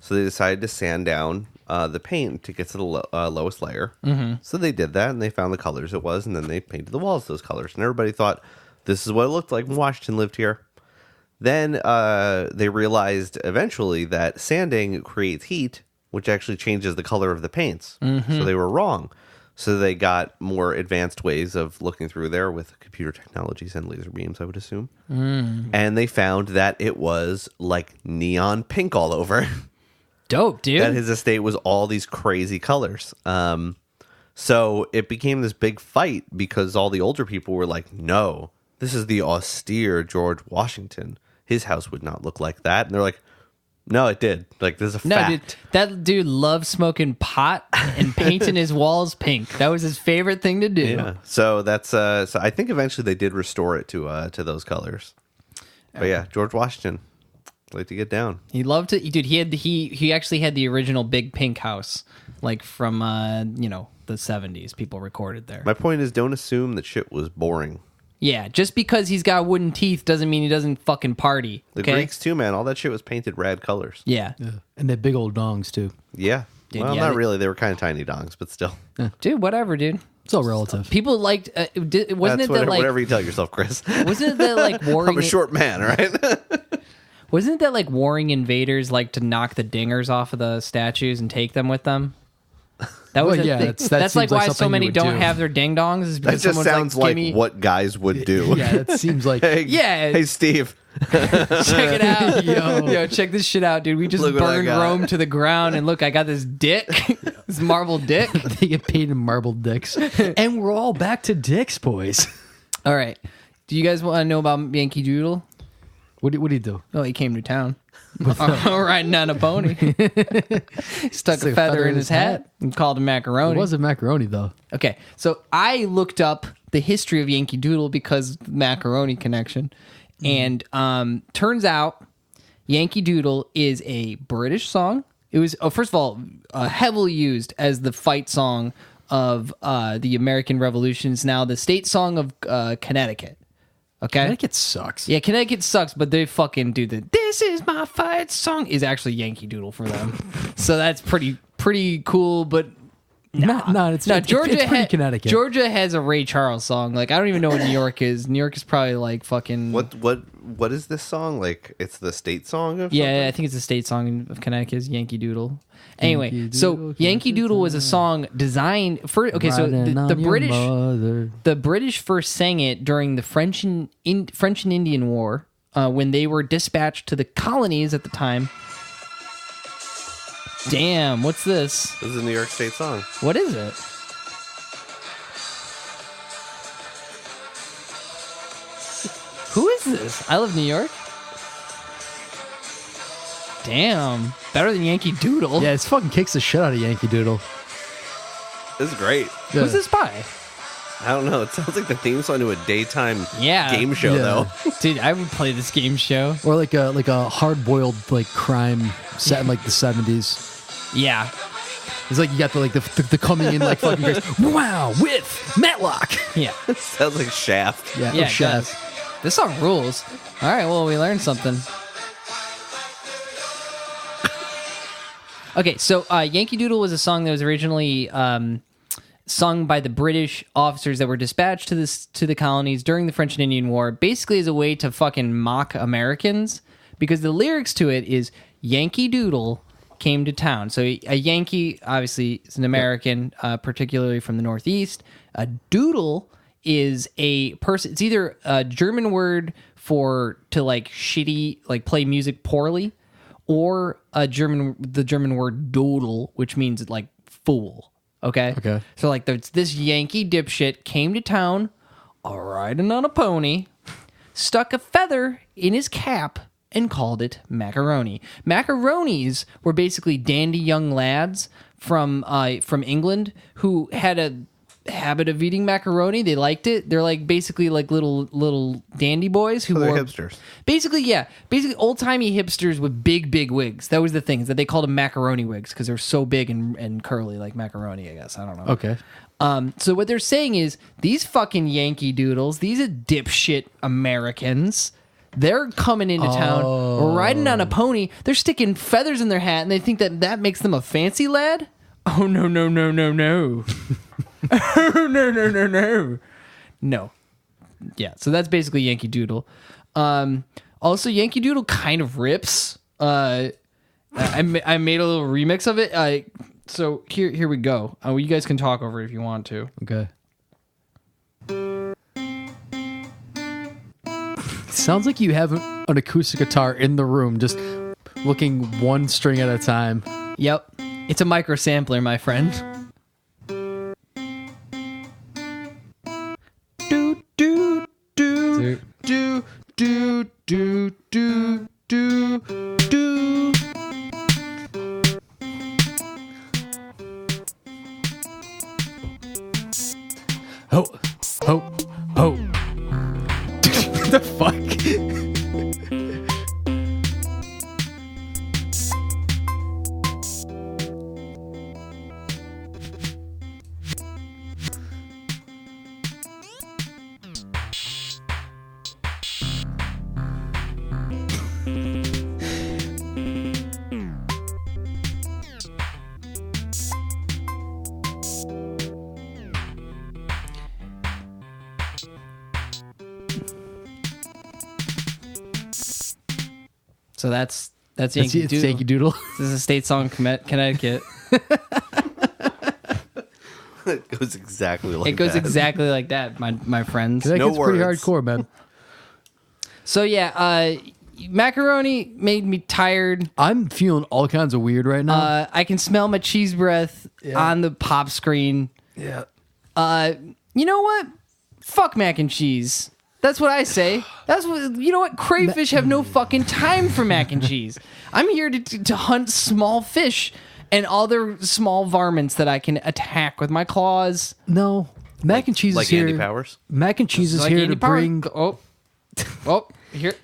Speaker 4: So they decided to sand down the paint to get to the lowest layer. Mm-hmm. So they did that, and they found the colors it was, and then they painted the walls those colors. And everybody thought, this is what it looked like when Washington lived here. Then they realized eventually that sanding creates heat, which actually changes the color of the paints. Mm-hmm. So they were wrong. So they got more advanced ways of looking through there with computer technologies and laser beams, I would assume. And they found that it was like neon pink all over.
Speaker 2: Dope, dude.
Speaker 4: That his estate was all these crazy colors. So it became this big fight because all the older people were like, no, this is the austere George Washington. His house would not look like that. And they're like, no, it did. Like, there's a
Speaker 2: No,
Speaker 4: fact.
Speaker 2: dude, that dude loved smoking pot and painting his walls pink. That was his favorite thing to do.
Speaker 4: Yeah. So that's so I think eventually they did restore it to those colors. But yeah, George Washington. Like to get down.
Speaker 2: He loved it. Dude, he actually had the original big pink house, like from the 70s. People recorded there.
Speaker 4: My point is, don't assume that shit was boring.
Speaker 2: Yeah, just because he's got wooden teeth doesn't mean he doesn't fucking party.
Speaker 4: The
Speaker 2: Okay?
Speaker 4: Greeks too, man. All that shit was painted rad colors.
Speaker 2: Yeah.
Speaker 1: And they're big old dongs too.
Speaker 4: Yeah.
Speaker 2: Dude,
Speaker 4: Well,
Speaker 2: yeah,
Speaker 4: not
Speaker 2: they-
Speaker 4: really. They were kind of tiny dongs, but still.
Speaker 2: Dude, whatever, dude.
Speaker 1: It's all relative.
Speaker 2: People liked. Wasn't
Speaker 4: That's
Speaker 2: it that like?
Speaker 4: whatever you tell yourself, Chris.
Speaker 2: Wasn't it that like warring?
Speaker 4: I'm a short man, all right?
Speaker 2: Wasn't it that like warring invaders like to knock the dingers off of the statues and take them with them? That was
Speaker 1: Well,
Speaker 2: a
Speaker 1: yeah,
Speaker 2: thing.
Speaker 1: that
Speaker 2: That's like
Speaker 1: seems like
Speaker 2: why so
Speaker 1: something you
Speaker 2: many
Speaker 1: would
Speaker 2: don't
Speaker 1: do.
Speaker 2: have their ding dongs. Is
Speaker 4: That
Speaker 2: because
Speaker 4: just
Speaker 2: someone's
Speaker 4: sounds like
Speaker 2: "Give me-"
Speaker 4: what guys would do.
Speaker 1: Yeah, it seems like
Speaker 4: Hey,
Speaker 2: Yeah.
Speaker 4: Hey, Steve.
Speaker 2: Check it out,
Speaker 1: Yo.
Speaker 2: check this shit out, dude. We just
Speaker 4: Look what I
Speaker 2: burned
Speaker 4: got.
Speaker 2: Rome to the ground, and look, I got this dick, this marble dick.
Speaker 1: they get paid in marble dicks. And we're all back to dicks, boys.
Speaker 2: All right, do you guys want to know about Yankee Doodle?
Speaker 1: What do you do?
Speaker 2: Oh, he came to town. Riding on a pony. Stuck a feather in his hat and called him
Speaker 1: It
Speaker 2: macaroni.
Speaker 1: wasn't macaroni though.
Speaker 2: Okay, so I looked up the history of Yankee Doodle because of the macaroni connection. And turns out Yankee Doodle is a British song. It was, first of all, heavily used as the fight song of the American Revolution. It's now the state song of Connecticut. Okay?
Speaker 1: Connecticut sucks.
Speaker 2: Yeah, Connecticut sucks, but they fucking do the "This is my fight" song is actually Yankee Doodle for them. So that's pretty cool, but
Speaker 1: It's
Speaker 2: Georgia
Speaker 1: it's pretty Connecticut.
Speaker 2: Georgia has a Ray Charles song. Like I don't even know what New York is. New York is probably like fucking
Speaker 4: What is this song? Like, it's the state song of
Speaker 2: Yeah, I think it's a state song of Connecticut is Yankee Doodle. Anyway,
Speaker 1: Yankee
Speaker 2: so
Speaker 1: Doodle,
Speaker 2: Yankee Doodle was a song designed for so
Speaker 1: Riding
Speaker 2: the
Speaker 1: on your
Speaker 2: British
Speaker 1: mother.
Speaker 2: the British first sang it during the French and Indian War when they were dispatched to the colonies at the time. Damn, what's this?
Speaker 4: This is a New York State song.
Speaker 2: What is it? Who is this? I Love New York? Damn. Better than Yankee Doodle.
Speaker 1: Yeah, it fucking kicks the shit out of Yankee Doodle.
Speaker 4: This is great.
Speaker 1: Yeah.
Speaker 2: Who's this by?
Speaker 4: I don't know. It sounds like the theme song to a daytime
Speaker 2: Yeah.
Speaker 4: game show,
Speaker 1: Yeah.
Speaker 4: though.
Speaker 2: Dude, I would play this game show.
Speaker 1: Or like a hard boiled like crime set in like the 70s.
Speaker 2: Yeah.
Speaker 1: It's like you got the coming in like fucking crazy. Wow, with Matlock.
Speaker 2: Yeah.
Speaker 4: Sounds like Shaft.
Speaker 1: Yeah,
Speaker 2: Yeah,
Speaker 1: oh,
Speaker 2: it
Speaker 1: shit.
Speaker 2: does. This song rules. All right, well, we learned something. Okay, so Yankee Doodle was a song that was originally sung by the British officers that were dispatched to the colonies during the French and Indian War, basically as a way to fucking mock Americans, because the lyrics to it is Yankee Doodle came to town. So a Yankee, obviously, is an American, particularly from the Northeast. A doodle is a person. It's either a German word to like shitty, like play music poorly, or the German word dodel, which means like fool. Okay.
Speaker 1: Okay.
Speaker 2: So like this Yankee dipshit came to town, riding on a pony, stuck a feather in his cap, and called it macaroni. Macaronis were basically dandy young lads from England who had a habit of eating macaroni. They liked it. They're like basically like little dandy boys who
Speaker 4: So they're
Speaker 2: wore
Speaker 4: hipsters.
Speaker 2: basically old timey hipsters with big wigs. That was the thing, is that they called them macaroni wigs because they're so big and curly like macaroni. I guess I don't know.
Speaker 1: Okay.
Speaker 2: So what they're saying is these fucking Yankee Doodles, these are dipshit Americans. They're coming into town, riding on a pony. They're sticking feathers in their hat, and they think that makes them a fancy lad. Oh no! Oh no! No. Yeah. So that's basically Yankee Doodle. Also, Yankee Doodle kind of rips. I made a little remix of it. So here we go. You guys can talk over it if you want to.
Speaker 1: Okay. Sounds like you have an acoustic guitar in the room, just looking one string at a time.
Speaker 2: Yep. It's a micro sampler, my friend. Do do do do do do do do do.
Speaker 1: Ho, ho, ho. What the fuck?
Speaker 2: So that's
Speaker 1: It's
Speaker 2: Yankee Doodle.
Speaker 1: Yankee Doodle.
Speaker 2: This is a state song, Connecticut.
Speaker 4: It goes exactly like
Speaker 2: It goes
Speaker 4: that.
Speaker 2: exactly like that, my friends.
Speaker 1: That
Speaker 4: No
Speaker 1: gets pretty
Speaker 4: words.
Speaker 1: hardcore, man.
Speaker 2: So yeah, macaroni made me tired.
Speaker 1: I'm feeling all kinds of weird right now.
Speaker 2: I can smell my cheese breath on the pop screen.
Speaker 1: Yeah.
Speaker 2: You know what? Fuck mac and cheese. That's what I say. That's what you know. What crayfish have no fucking time for mac and cheese. I'm here to hunt small fish and other small varmints that I can attack with my claws.
Speaker 1: No. Mac and cheese
Speaker 4: Like
Speaker 1: is here.
Speaker 4: Andy Powers?
Speaker 1: Mac and cheese is
Speaker 2: Like
Speaker 1: here
Speaker 2: Andy
Speaker 1: to
Speaker 2: Power.
Speaker 1: bring.
Speaker 2: Hear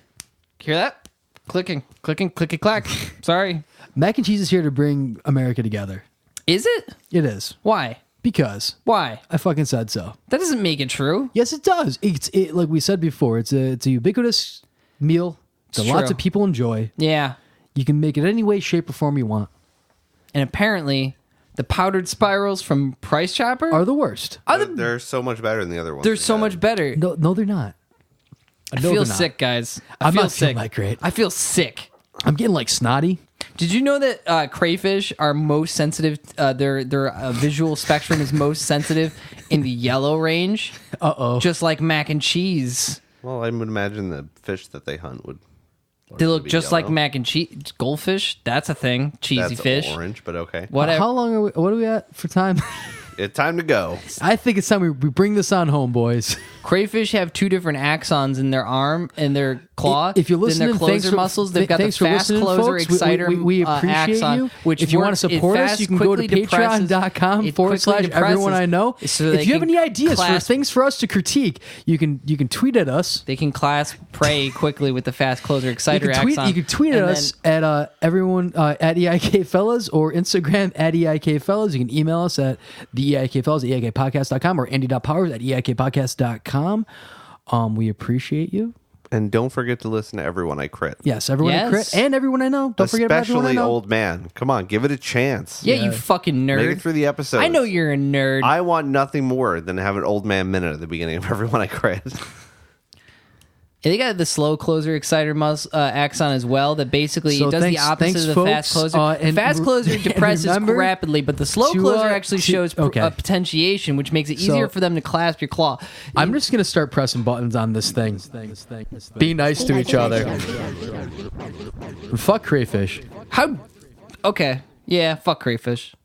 Speaker 2: that? Clicking, clicky clack. Sorry.
Speaker 1: Mac and cheese is here to bring America together.
Speaker 2: Is it?
Speaker 1: It is
Speaker 2: Why?
Speaker 1: because
Speaker 2: Why?
Speaker 1: I fucking said so.
Speaker 2: That doesn't make it true.
Speaker 1: Yes, it does. It's like we said before. It's a ubiquitous meal that
Speaker 2: It's
Speaker 1: lots
Speaker 2: true.
Speaker 1: of people enjoy.
Speaker 2: Yeah.
Speaker 1: You can make it any way, shape, or form you want.
Speaker 2: And apparently, the powdered spirals from Price Chopper
Speaker 1: Are the worst.
Speaker 4: They're so much better than the other ones.
Speaker 2: they're
Speaker 4: we
Speaker 2: so
Speaker 4: had.
Speaker 2: much better.
Speaker 1: No, they're not.
Speaker 2: I
Speaker 1: No,
Speaker 2: feel
Speaker 1: they're not.
Speaker 2: sick, guys.
Speaker 1: I'm
Speaker 2: feel
Speaker 1: not
Speaker 2: sick.
Speaker 1: feeling that great.
Speaker 2: I feel sick.
Speaker 1: I'm getting like snotty.
Speaker 2: Did you know that crayfish are most sensitive? Their visual spectrum is most sensitive in the yellow range,
Speaker 1: Uh-oh.
Speaker 2: just like mac and cheese.
Speaker 4: Well, I would imagine the fish that they hunt would.
Speaker 2: They look
Speaker 4: be
Speaker 2: just like
Speaker 4: yellow.
Speaker 2: mac and cheese. Goldfish, that's a thing. Cheesy
Speaker 4: That's
Speaker 2: fish.
Speaker 4: orange, but okay.
Speaker 2: Whatever.
Speaker 1: How long are we? What are we at for time?
Speaker 4: It's time to go.
Speaker 1: I think it's time we bring this on home, boys.
Speaker 2: Crayfish have two different axons in their arm and their claw.
Speaker 1: If you're
Speaker 2: Than
Speaker 1: listening,
Speaker 2: their closer muscles, they've got the
Speaker 1: thanks for
Speaker 2: fast
Speaker 1: listening,
Speaker 2: closer
Speaker 1: folks.
Speaker 2: exciter
Speaker 1: We appreciate
Speaker 2: axon,
Speaker 1: you.
Speaker 2: which
Speaker 1: if you want to
Speaker 2: works- it
Speaker 1: support us,
Speaker 2: fast,
Speaker 1: you can go to
Speaker 2: quickly depresses-
Speaker 1: patreon.com
Speaker 2: it quickly
Speaker 1: / everyone I know.
Speaker 2: depresses so they
Speaker 1: if you have
Speaker 2: can
Speaker 1: any ideas for
Speaker 2: clasp-
Speaker 1: things for us to critique, you can tweet at us.
Speaker 2: They can clasp prey quickly with the fast closer
Speaker 1: You
Speaker 2: exciter
Speaker 1: can tweet,
Speaker 2: axon.
Speaker 1: you can tweet at
Speaker 2: and
Speaker 1: us
Speaker 2: then-
Speaker 1: at everyone at EIK Fellas or Instagram at EIK Fellas. You can email us at the EIK Fellas at EIKpodcast.com or Andy.powers at EIKpodcast.com. We appreciate you.
Speaker 4: And don't forget to listen to Everyone I Crit.
Speaker 1: Yes, everyone I
Speaker 2: Yes.
Speaker 1: crit and everyone I know. Don't forget about everyone I
Speaker 4: Especially
Speaker 1: know.
Speaker 4: Old Man. Come on, give it a chance.
Speaker 2: Yeah, you fucking
Speaker 4: Make
Speaker 2: nerd.
Speaker 4: it through the episode.
Speaker 2: I know you're a nerd.
Speaker 4: I want nothing more than to have an Old Man minute at the beginning of Everyone I Crit.
Speaker 2: They got the slow closer exciter axon as well. That basically
Speaker 1: So
Speaker 2: it does
Speaker 1: thanks-
Speaker 2: the opposite
Speaker 1: thanks,
Speaker 2: of the
Speaker 1: folks.
Speaker 2: fast closer.
Speaker 1: And
Speaker 2: Fast closer
Speaker 1: and
Speaker 2: depresses
Speaker 1: remember
Speaker 2: rapidly, but the slow
Speaker 1: to,
Speaker 2: closer actually
Speaker 1: to-
Speaker 2: shows
Speaker 1: okay.
Speaker 2: potentiation, which makes it
Speaker 1: So-
Speaker 2: easier for them to clasp your claw.
Speaker 1: I'm just gonna start pressing buttons on this thing. Be nice to each other. Fuck crayfish.
Speaker 2: How? Okay, yeah, fuck crayfish.